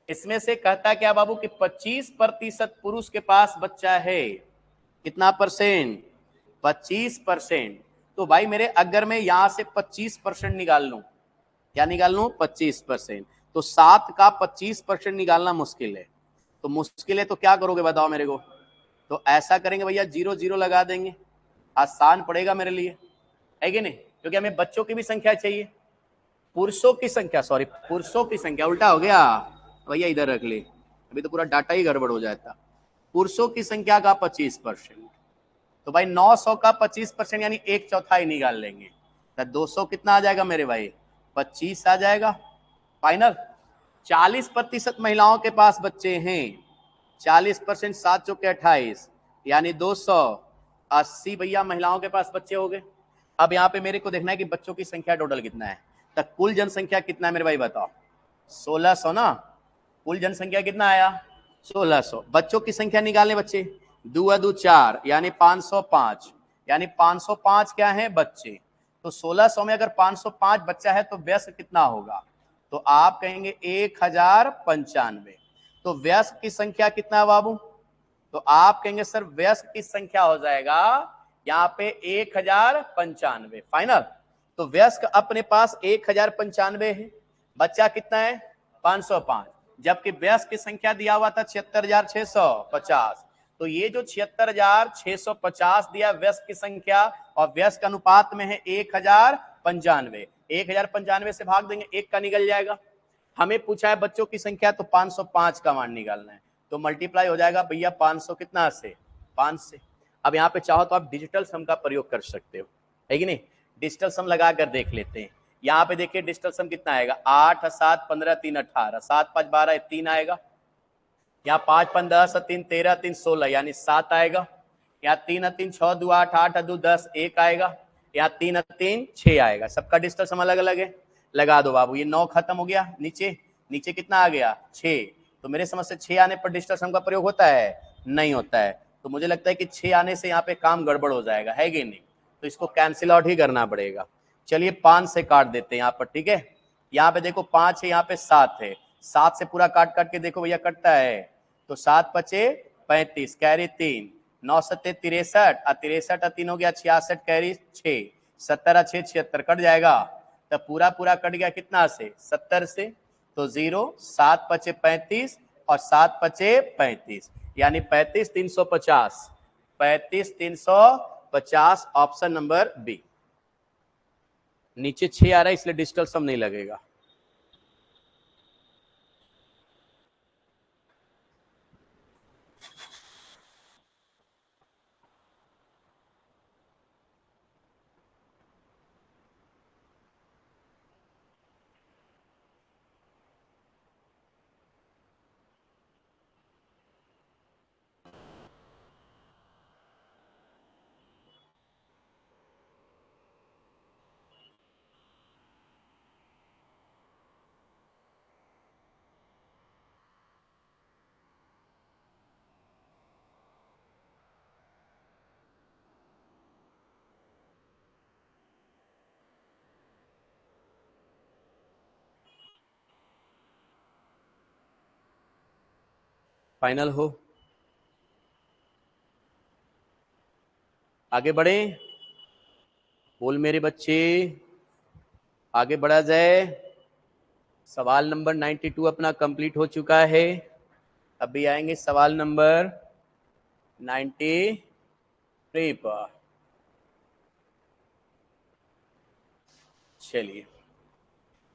इसमें से कहता क्या बाबू कि 25% पुरुष के पास बच्चा है, कितना परसेंट 25%। तो भाई मेरे अगर मैं यहां से 25% निकाल लूं, क्या निकाल लूं 25%, तो 7 का 25% निकालना मुश्किल है। तो मुश्किल है तो क्या करोगे बताओ मेरे को। तो ऐसा करेंगे भैया 0 0 लगा देंगे, आसान पड़ेगा मेरे लिए, है कि नहीं, क्योंकि हमें बच्चों की भी संख्या चाहिए, पुरुषों की संख्या, सॉरी पुरुषों की संख्या, उल्टा हो गया भैया, इधर रख ले, अभी तो पूरा डाटा ही गड़बड़ हो जाता। पुरुषों की संख्या का 25%, तो भाई 900 का 25% यानी 1/4 निकाल लेंगे, तो 200 कितना आ जाएगा मेरे भाई 25 आ जाएगा। फाइनल? 40% महिलाओं के पास बच्चे हैं, 40% 7 चौके 28 यानी 280 भैया महिलाओं के पास बच्चे हो गए। अब यहाँ पे मेरे को देखना है कि बच्चों की संख्या टोटल कितना है, तो कुल जनसंख्या कितना है मेरे भाई बताओ 1600 ना, कुल जनसंख्या कितना आया 1600। बच्चों की संख्या निकालने बच्चे, 2 2 4 यानी 505, यानी 505 क्या है बच्चे। तो 1600 में अगर 505 बच्चा है तो व्यस्क कितना होगा, तो आप कहेंगे 1095। तो व्यस्क की संख्या कितना है बाबू, तो आप कहेंगे सर व्यस्क की संख्या हो जाएगा यहाँ पे 1095। फाइनल? तो व्यस्क अपने पास 1095 है, बच्चा कितना है 505, जबकि व्यस्क की संख्या दिया हुआ था 76,650। तो ये जो 76,650 दिया व्यस्क की संख्या, और व्यस्क अनुपात में है 1095, 1095 से भाग देंगे 1 का निकल जाएगा। हमें पूछा है बच्चों की संख्या, तो 505 का मान निकालना है, तो मल्टीप्लाई हो जाएगा भैया 500 कितना से 5 से। अब यहाँ पे चाहो तो आप डिजिटल सम का प्रयोग कर सकते हो, है कि नहीं, डिजिटल सम लगा कर देख लेते हैं। यहाँ पे देखिए डिजिटल सम कितना आएगा, 8 7 15 3 18, 7 5 12 3 आएगा। यहाँ 5 5 10 3 13 3 16 यानी 7 आएगा। यहाँ 3 3 6 2 8 8 2 10 1 आएगा। यहाँ 3 3 6 आएगा। सबका डिजिटल सम अलग अलग है, लगा दो बाबू। ये 9 खत्म हो गया, नीचे नीचे कितना आ गया 6। तो मेरे समझ से 6 आने पर डिजिटल सम का प्रयोग होता है, नहीं होता है। तो मुझे लगता है कि 6 आने से यहाँ पे काम गड़बड़ हो जाएगा, है कि नहीं, तो इसको कैंसिल आउट ही करना पड़ेगा। चलिए 5 से काट देते हैं यहाँ पर, ठीक है। यहाँ पे देखो 5 है, यहाँ पे 7 है, 7 से पूरा काट काट के देखो भैया कटता है। तो 7 पचे 35, कैरी 3, 9 सत्ते 63, 63 3 हो गया 66, कैरी 6, 70 6 76 कट जाएगा। तब पूरा पूरा कट गया कितना से, 70 से। तो 0, 7 पचे 35 और 7 पचे 35 यानी 35 350, 35 350 ऑप्शन नंबर बी। नीचे 6 आ रहा है इसलिए डिजिटल सम नहीं लगेगा। फाइनल हो, आगे बढ़े, बोल मेरे बच्चे, आगे बढ़ा जाए। सवाल नंबर 92 अपना कंप्लीट हो चुका है। अभी आएंगे सवाल नंबर 93 पर। चलिए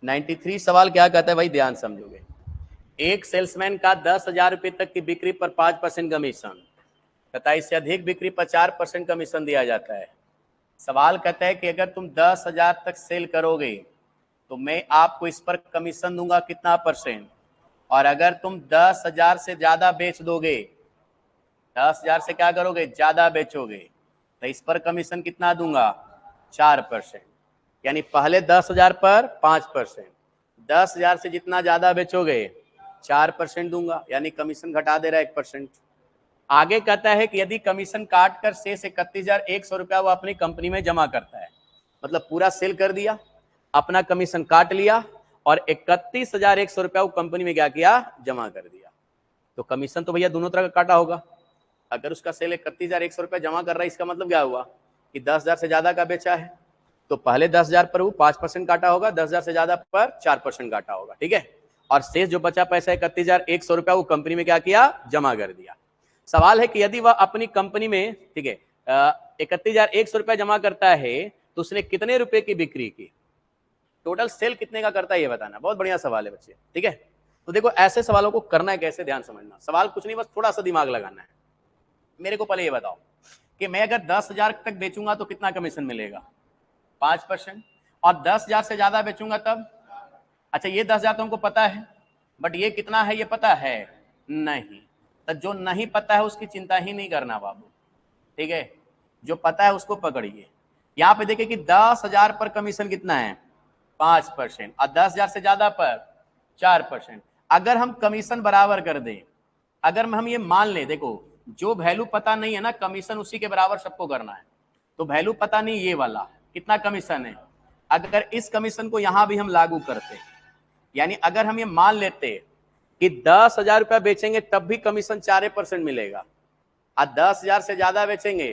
93 सवाल क्या कहता है भाई, ध्यान समझोगे। एक सेल्समैन का 10,000 रुपए तक की बिक्री पर 5% कमीशन तथा इससे अधिक बिक्री पर 4% कमीशन दिया जाता है। सवाल कहता है कि अगर तुम 10,000 तक सेल करोगे तो मैं आपको इस पर कमीशन दूंगा कितना %, और अगर तुम 10,000 से ज्यादा बेच दोगे, 10,000 से क्या करोगे, ज्यादा बेचोगे, तो इस पर कमीशन कितना दूंगा, 4%। यानी पहले 10,000 पर 5%, 10,000 से जितना ज्यादा बेचोगे 4% दूंगा, यानी कमीशन घटा दे रहा है 1%। आगे कहता है कि यदि कमीशन काट कर शेष 31,100 रुपया वो अपनी कंपनी में जमा करता है, मतलब पूरा सेल कर दिया, अपना कमीशन काट लिया और 31,100 रुपया वो कंपनी में क्या किया, जमा कर दिया। तो कमीशन तो भैया दोनों तरह का काटा होगा। अगर उसका सेल 31,100 रुपया जमा कर रहा है, इसका मतलब क्या हुआ कि 10,000 से ज्यादा का बेचा है, तो पहले 10,000 पर वो 5% काटा होगा, 10,000 से ज्यादा पर 4% काटा होगा, ठीक है। और शेष जो बचा पैसा 31,100 रुपया वो कंपनी में क्या किया, जमा कर दिया। सवाल है कि यदि वह अपनी कंपनी में, ठीक है, 31,100 रुपया जमा करता है तो उसने कितने रुपए की बिक्री की, टोटल सेल कितने का करता है ये बताना। बहुत बढ़िया सवाल है बच्चे, ठीक है। तो देखो ऐसे सवालों को करना है कैसे, ध्यान समझना। सवाल कुछ नहीं, बस थोड़ा सा दिमाग लगाना है। मेरे को पहले ये बताओ कि मैं अगर 10,000 तक बेचूंगा तो कितना कमीशन मिलेगा, 5%, और 10,000 से ज्यादा बेचूंगा तब, अच्छा ये 10,000 तो हमको पता है, बट ये कितना है ये पता है नहीं। तो जो नहीं पता है उसकी चिंता ही नहीं करना बाबू, ठीक है, जो पता है उसको पकड़िए। यहाँ पे देखिए कि 10,000 पर कमीशन कितना है, 5%, और 10,000 से ज्यादा पर 4%। अगर हम कमीशन बराबर कर दें, अगर हम ये मान लें, देखो जो वैल्यू पता नहीं है ना, कमीशन उसी के बराबर सबको करना है। तो वैल्यू पता नहीं ये वाला कितना कमीशन है, अगर इस कमीशन को यहां भी हम लागू करते, यानी अगर हम ये मान लेते कि 10,000 रुपया बेचेंगे तब भी कमीशन 4% मिलेगा, और 10,000 से ज्यादा बेचेंगे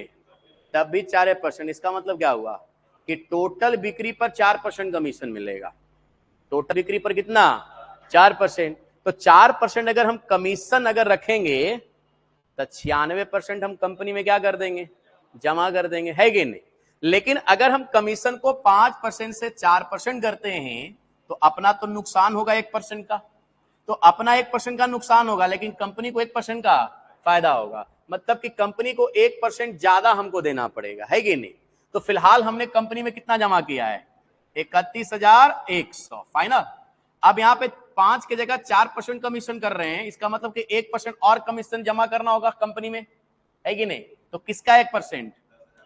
तब भी 4%, इसका मतलब क्या हुआ कि टोटल बिक्री पर 4% कमीशन मिलेगा। टोटल बिक्री पर कितना, 4%। तो 4% अगर हम कमीशन अगर रखेंगे तो 96% हम कंपनी में क्या कर देंगे, जमा कर देंगे, है कि नहीं। लेकिन अगर हम कमीशन को 5% से 4% करते हैं तो अपना तो नुकसान होगा 1% का, तो अपना 1% का नुकसान होगा, लेकिन कंपनी को 1% का फायदा होगा। मतलब कि कंपनी को 1% ज्यादा हमको देना पड़ेगा, है कि नहीं। तो फिलहाल हमने कंपनी में कितना जमा किया है? 31,100 फाइनल। अब यहाँ पे 5 की जगह 4% कमीशन कर रहे हैं, इसका मतलब कि 1% और कमीशन जमा करना होगा कंपनी में, है कि नहीं? तो किसका 1%?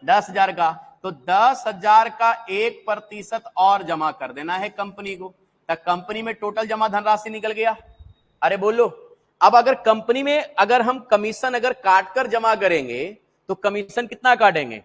10,000 का। तो 10,000 का 1% और जमा कर देना है कंपनी को, तो कंपनी में टोटल जमा धनराशि निकल गया। अरे बोलो, अब अगर कंपनी में अगर हम कमीशन अगर काट कर जमा करेंगे तो कमीशन कितना काटेंगे?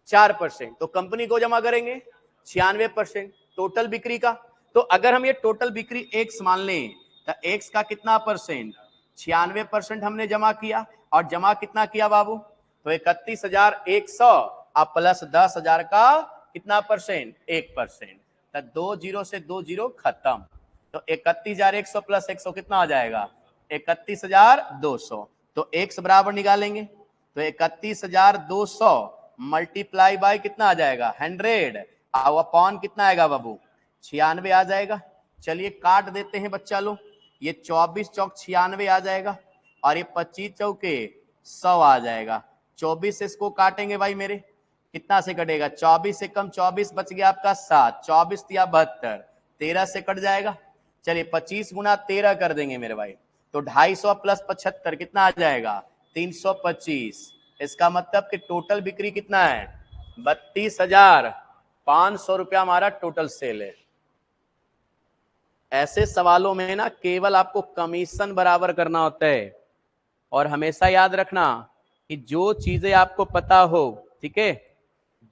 4%। तो कंपनी को जमा करेंगे 96% टोटल बिक्री का। तो अगर हम ये टोटल बिक्री x मान लें तो x का कितना परसेंट? 96% हमने जमा किया। और जमा कितना किया बाबू? तो 31,100 अब प्लस 10,000 का कितना परसेंट? 1%। तो 2 जीरो से 2 जीरो खत्म। तो 31,100 प्लस 100 कितना आ जाएगा? 31,200। तो x बराबर निकालेंगे तो 31,200 मल्टीप्लाई बाय कितना आ जाएगा? 100। और अपॉन कितना आएगा बाबू? 96 आ जाएगा। चलिए काट देते हैं बच्चा लोग, ये 24 चौक 96 आ जाएगा और ये 25 चौके 100 आ जाएगा। 24 से इसको काटेंगे भाई मेरे, कितना से कटेगा? 24 से कम 24 बच गया आपका 7, 24 या 72, 13 से कट जाएगा। चलिए 25 गुना 13 कर देंगे मेरे भाई, तो 250 प्लस 75 कितना आ जाएगा? 325। इसका मतलब कि टोटल बिक्री कितना है? 32,500 रुपया हमारा टोटल सेल है। ऐसे सवालों में ना केवल आपको कमीशन बराबर करना होता है, और हमेशा याद रखना कि जो चीजें आपको पता हो, ठीक है,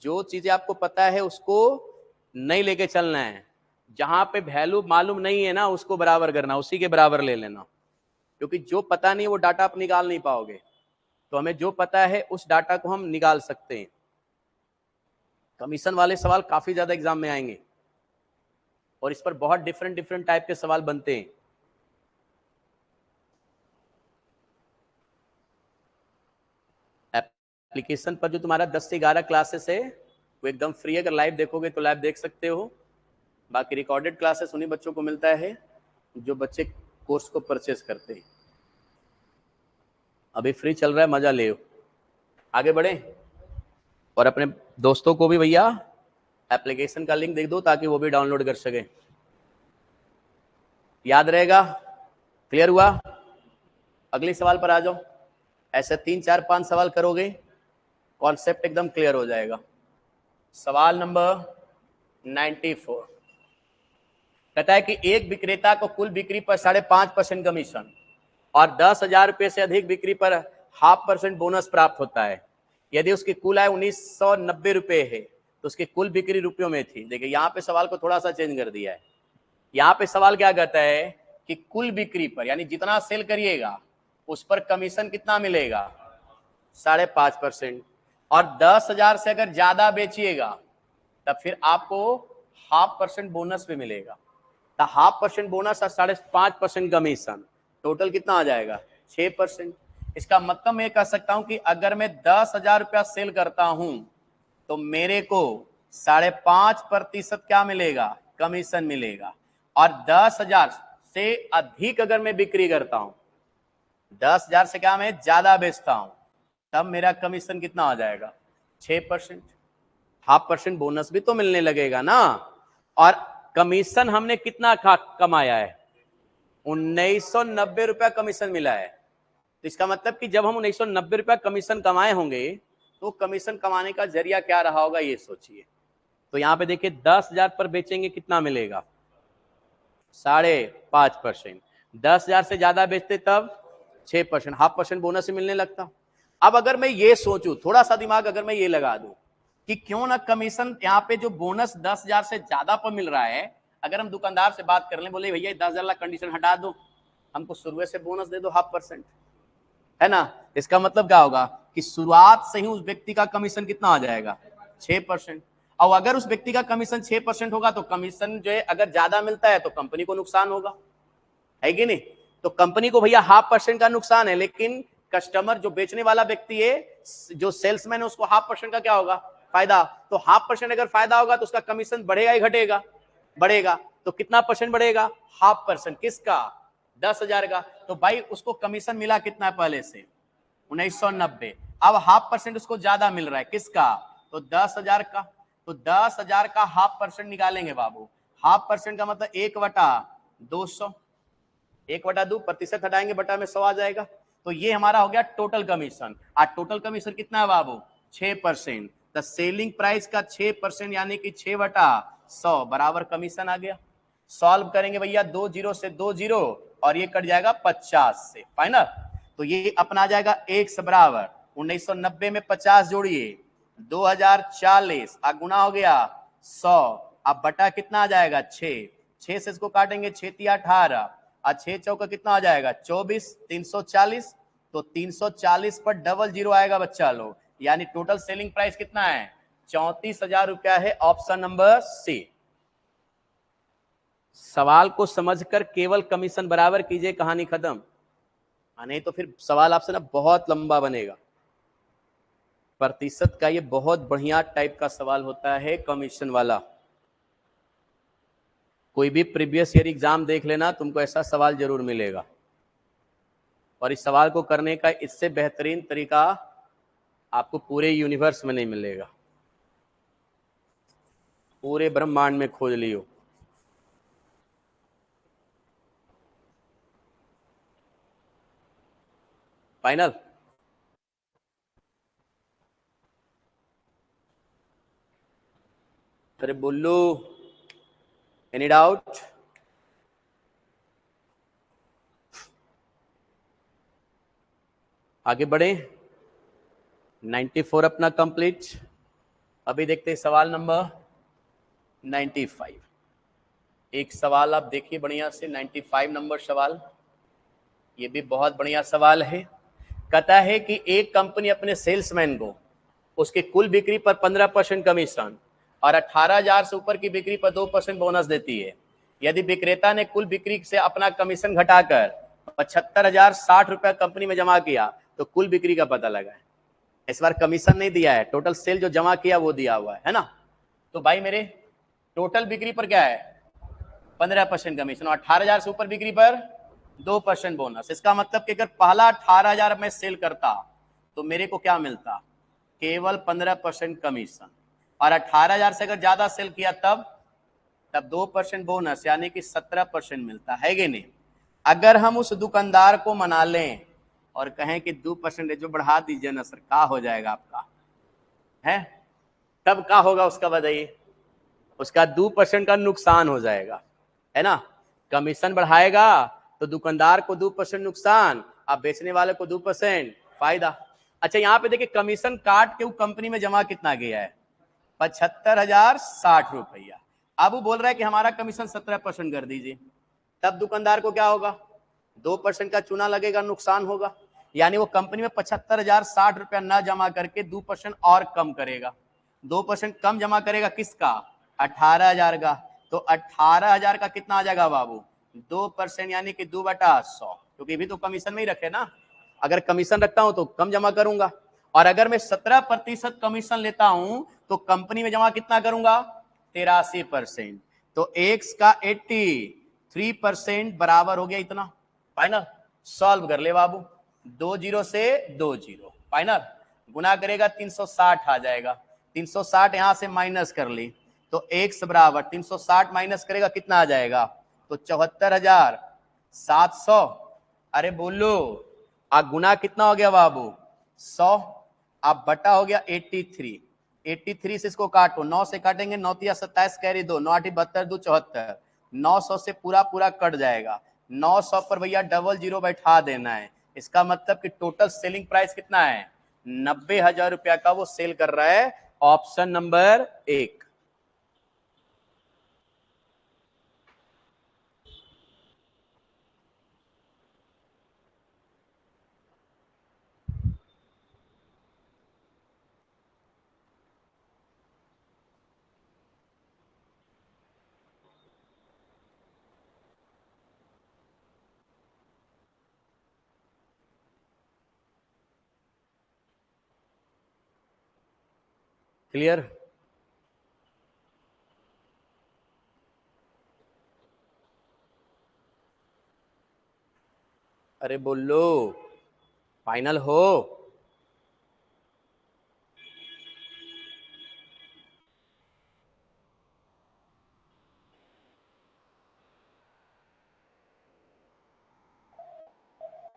जो चीजें आपको पता है उसको नहीं लेके चलना है। जहां पे वैल्यू मालूम नहीं है ना उसको बराबर करना, उसी के बराबर ले लेना, क्योंकि जो पता नहीं वो डाटा आप निकाल नहीं पाओगे। तो हमें जो पता है उस डाटा को हम निकाल सकते हैं। कमीशन वाले सवाल काफी ज्यादा एग्जाम में आएंगे और इस पर बहुत डिफरेंट डिफरेंट टाइप के सवाल बनते हैं। एप्लीकेशन पर जो तुम्हारा 10 से 11 क्लासेस है वो एकदम फ्री है, अगर लाइव देखोगे तो लाइव देख सकते हो। बाकी रिकॉर्डेड क्लासेस उन्हीं बच्चों को मिलता है जो बच्चे कोर्स को परचेस करते हैं। अभी फ्री चल रहा है, मजा ले। आगे बढ़े और अपने दोस्तों को भी भैया एप्लीकेशन का लिंक दे दो ताकि वो भी डाउनलोड कर सके। याद रहेगा? क्लियर हुआ? अगले सवाल पर आ जाओ। ऐसे 3 4 5 सवाल करोगे कॉन्सेप्ट एकदम क्लियर हो जाएगा। सवाल नंबर 94 कहता है कि एक विक्रेता को कुल बिक्री पर 5.5% कमीशन और 10,000 रुपए से अधिक बिक्री पर 0.5% बोनस प्राप्त होता है। यदि उसकी कुल आय 1,990 रुपए है तो उसकी कुल बिक्री रुपयों में थी। देखिए यहाँ पे सवाल को थोड़ा सा चेंज कर दिया है। यहाँ पे सवाल क्या कहता है कि कुल बिक्री पर यानी जितना सेल करिएगा उस पर कमीशन कितना मिलेगा? 5.5%। और 10,000 से अगर ज्यादा बेचिएगा तब फिर आपको 0.5% बोनस भी मिलेगा। तो 0.5% बोनस और 5.5% कमीशन, टोटल कितना आ जाएगा? 6%। इसका मतलब मैं कह सकता हूं कि अगर मैं 10,000 रुपया सेल करता हूं तो मेरे को 5.5% क्या मिलेगा? कमीशन मिलेगा। और 10,000 से अधिक अगर मैं बिक्री करता हूं, 10,000 से क्या मैं ज्यादा बेचता हूं, तब मेरा कमीशन कितना आ जाएगा? 6%। 0.5% बोनस भी तो मिलने लगेगा ना। और कमीशन हमने कितना कमाया है? 1,990 रुपया कमीशन मिला है। तो इसका मतलब कि जब हम 1,990 रुपया कमीशन कमाए होंगे तो कमीशन कमाने का जरिया क्या रहा होगा ये सोचिए। तो यहां पे देखिए 10,000 पर बेचेंगे कितना मिलेगा? 5.5%। 10,000 से ज्यादा बेचते तब 6%, 0.5% बोनस ही मिलने लगता। अब अगर मैं ये सोचूं, थोड़ा सा दिमाग अगर मैं ये लगा दूं कि क्यों ना कमीशन यहाँ पे जो बोनस 10,000 से ज्यादा पर मिल रहा है, अगर हम दुकानदार से बात कर लें, बोले भैया 10,000 कंडीशन हटा दो, हमको शुरू से बोनस दे दो 0.5%, है ना। इसका मतलब क्या होगा कि शुरुआत से ही उस व्यक्ति का कमीशन कितना आ जाएगा? 6%। और अगर उस व्यक्ति का कमीशन 6% होगा तो कमीशन जो है अगर ज्यादा मिलता है तो कंपनी को नुकसान होगा, है कि नहीं? तो कंपनी को भैया 0.5% का नुकसान है, लेकिन कस्टमर जो बेचने वाला व्यक्ति है, जो सेल्समैन है, उसको 0.5% का क्या होगा? फायदा। तो 0.5% अगर फायदा होगा तो उसका कमीशन बढ़ेगा ही घटेगा? बढ़ेगा। तो कितना परसेंट बढ़ेगा? 0.5%। किसका? 10,000 का। तो भाई उसको कमीशन मिला कितना पहले से? 1,990। अब 0.5% उसको ज्यादा मिल रहा है, किसका? तो 10,000 का, तो 10,000 का 0.5% निकालेंगे बाबू। 0.5% का मतलब 1/200, 1/2 प्रतिशत हटाएंगे, बटा में 100 आ जाएगा। तो ये हमारा हो गया टोटल कमीशन। आज टोटल कमीशन कितना है बाबू? 6%। द सेलिंग प्राइस का 6% यानी कि 6/100 बराबर कमीशन आ गया। सॉल्व करेंगे भैया 2 जीरो से 2 जीरो और ये कट जाएगा 50 से, फाइनल। तो ये अपना आ जाएगा x बराबर 1990 में 50 जोड़िए 2040 गुना हो गया 100, अब बटा कितना आ जाएगा 6 से इसको काटेंगे 6×18 और 6 चौका कितना आ जाएगा 24, 340। तो 340 पर डबल जीरो आएगा बच्चा लोग, यानी टोटल सेलिंग प्राइस कितना है 34,000 रुपया है। Option number C. सवाल को समझकर केवल कमीशन बराबर कीजिए, कहानी खत्म। नहीं तो फिर सवाल आपसे ना बहुत लंबा बनेगा। प्रतिशत का ये बहुत बढ़िया टाइप का सवाल होता है कमीशन वाला। कोई भी प्रीवियस ईयर एग्जाम देख लेना, तुमको ऐसा सवाल जरूर मिलेगा। और इस सवाल को करने का इससे बेहतरीन तरीका आपको पूरे यूनिवर्स में नहीं मिलेगा, पूरे ब्रह्मांड में खोज लियो। फाइनल। अरे बुल्लू, एनी डाउट? आगे बढ़े। 94 अपना कंप्लीट। अभी देखते हैं सवाल नंबर 95। एक सवाल आप देखिए बढ़िया से, 95 नंबर सवाल। ये भी बहुत बढ़िया सवाल है। कहता है कि एक कंपनी अपने सेल्समैन को उसके कुल बिक्री पर 15% कमीशन और 18,000 से ऊपर की बिक्री पर 2% बोनस देती है। यदि विक्रेता ने कुल बिक्री से अपना कमीशन घटाकर 75,060 रुपया कंपनी में जमा किया तो कुल बिक्री का पता लगाए। इस बार कमीशन नहीं दिया है, टोटल सेल जो जमा किया वो दिया हुआ है ना। तो भाई मेरे टोटल बिक्री पर क्या है 15% कमीशन और 18,000 से ऊपर बिक्री पर 2% बोनस। इसका मतलब कि अगर पहला 18,000 में सेल करता तो मेरे को क्या मिलता, केवल 15% कमीशन। और 18,000 से अगर ज्यादा सेल किया तब 2% बोनस यानी कि 17% मिलता है कि नहीं। अगर हम उस दुकानदार को मना लें और कहें कि 2% जो बढ़ा दीजिए ना सर, क्या हो जाएगा आपका है, तब क्या होगा उसका बताइए। उसका 2% का नुकसान हो जाएगा, है ना। कमीशन बढ़ाएगा तो दुकानदार को 2% नुकसान, अब बेचने वाले को 2% फायदा। अच्छा यहाँ पे देखिए कमीशन काट के वो कंपनी में जमा कितना गया है 75,060 रुपया। अब वो बोल रहा है कि हमारा कमीशन 17% कर दीजिए, तब दुकानदार को क्या होगा 2% का चूना लगेगा, नुकसान होगा। यानी वो कंपनी में 75,060 रुपया न जमा करके 2% और कम करेगा। 2% कम जमा करेगा किसका 18,000 का। तो 18,000 का कितना आ जाएगा बाबू 2% यानी कि 2/100, क्योंकि भी तो कमीशन में ही रखे ना। अगर कमीशन रखता हूं तो कम जमा करूंगा, और अगर मैं 17% कमीशन लेता हूं तो कंपनी में जमा कितना करूंगा 83%। तो एक्स का 83% बराबर हो गया इतना। फाइनल। सॉल्व कर ले बाबू, 2 जीरो से 2 जीरो, फाइनल। गुना करेगा 360 आ जाएगा, 360 यहां से माइनस कर ली तो एक्स बराबर 360 माइनस करेगा कितना आ जाएगा तो 74,700। अरे बोलो अब गुना कितना हो गया बाबू 100, अब बटा हो गया 83। 83 से इसको काटो, 9 से काटेंगे 9 तिया 27 कैरी 2, 9 8 72 2 74, 900 से पूरा पूरा कट जाएगा। 900 पर भैया डबल जीरो बैठा देना है। इसका मतलब कि टोटल सेलिंग प्राइस कितना है 90,000 रुपया का वो सेल कर रहा है। Option number 1। क्लियर। अरे बोलो फाइनल हो।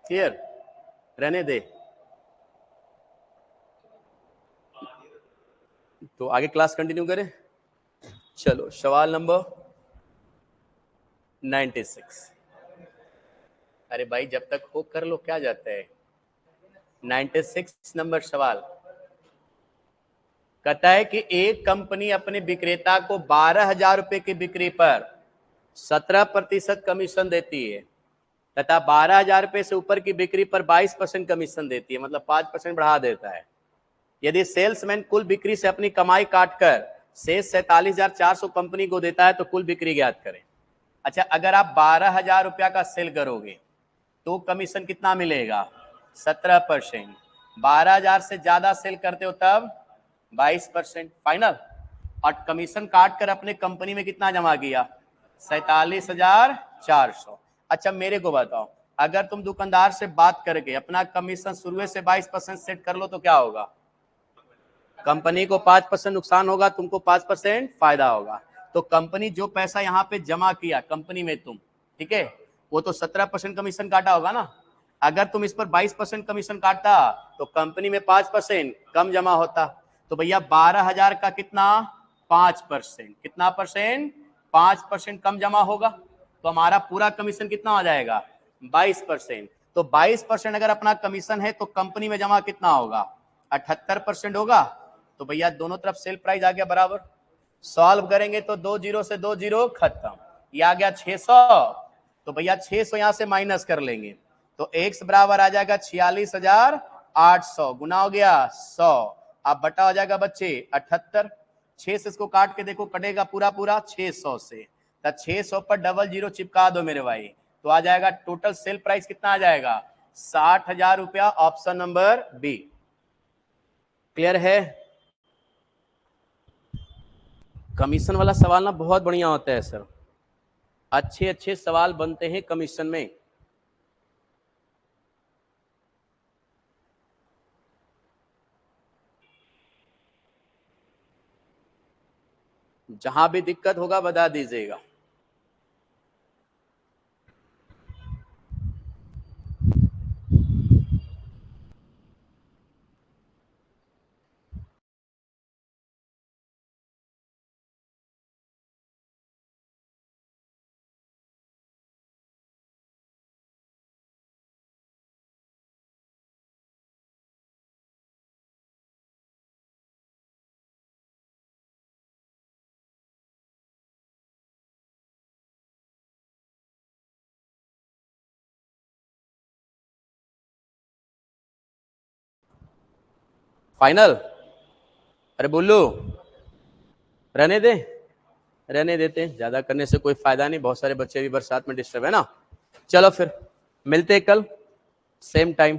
क्लियर, रहने दे। तो आगे क्लास कंटिन्यू करें। चलो सवाल नंबर 96। अरे भाई जब तक हो कर लो, क्या जाता है। 96 नंबर सवाल कहता है कि एक कंपनी अपने विक्रेता को 12,000 रुपए की बिक्री पर 17% कमीशन देती है तथा 12,000 रुपए से ऊपर की बिक्री पर 22% कमीशन देती है, मतलब 5% बढ़ा देता है। यदि सेल्समैन कुल बिक्री से अपनी कमाई काटकर शेष 47,400 कंपनी को देता है तो कुल बिक्री ज्ञात करें। अच्छा, अगर आप 12,000 रुपया का सेल करोगे तो कमीशन कितना मिलेगा? 17%। 12,000 से ज्यादा सेल करते हो तब 22% फाइनल। और कमीशन काट कर अपने कंपनी में कितना जमा किया? 47,400। अच्छा मेरे को बताओ, अगर तुम दुकानदार से बात करके अपना कमीशन शुरू से 22% सेट कर लो तो क्या होगा? कंपनी को 5% नुकसान होगा, तुमको 5% फायदा होगा। तो कंपनी जो पैसा यहाँ पे जमा किया कंपनी में तुम, ठीक है, वो तो 17% कमीशन काटा होगा ना। अगर तुम इस पर 22% कमीशन काटता तो कंपनी में 5% कम जमा होता। तो भैया 12,000 का कितना? 5%। कितना परसेंट? 5% कम जमा होगा। तो हमारा पूरा कमीशन कितना हो जाएगा? 22%। तो 22% अगर अपना कमीशन है तो कंपनी में जमा कितना होगा? 78% होगा। तो भैया दोनों तरफ सेल प्राइस आ गया बराबर। सॉल्व करेंगे तो 2 जीरो से 2 जीरो खत्म, ये आ गया 600। तो भैया 600 यहां से माइनस कर लेंगे तो x बराबर आ जाएगा 46,800 गुना हो गया 100। अब बटा हो जाएगा बच्चे 78। 6 से इसको काट के देखो, कटेगा पूरा पूरा 600 से। तो 600 पर डबल जीरो चिपका दो मेरे भाई, तो आ जाएगा टोटल सेल प्राइस कितना आ जाएगा? 60,000 रुपया। Option number B. क्लियर है? कमीशन वाला सवाल ना बहुत बढ़िया होता है सर, अच्छे अच्छे सवाल बनते हैं कमीशन में। जहां भी दिक्कत होगा बता दीजिएगा। फाइनल। अरे बोलो, रहने दे, रहने देते हैं, ज्यादा करने से कोई फायदा नहीं, बहुत सारे बच्चे भी बरसात में डिस्टर्ब है ना। चलो फिर मिलते हैं कल सेम टाइम।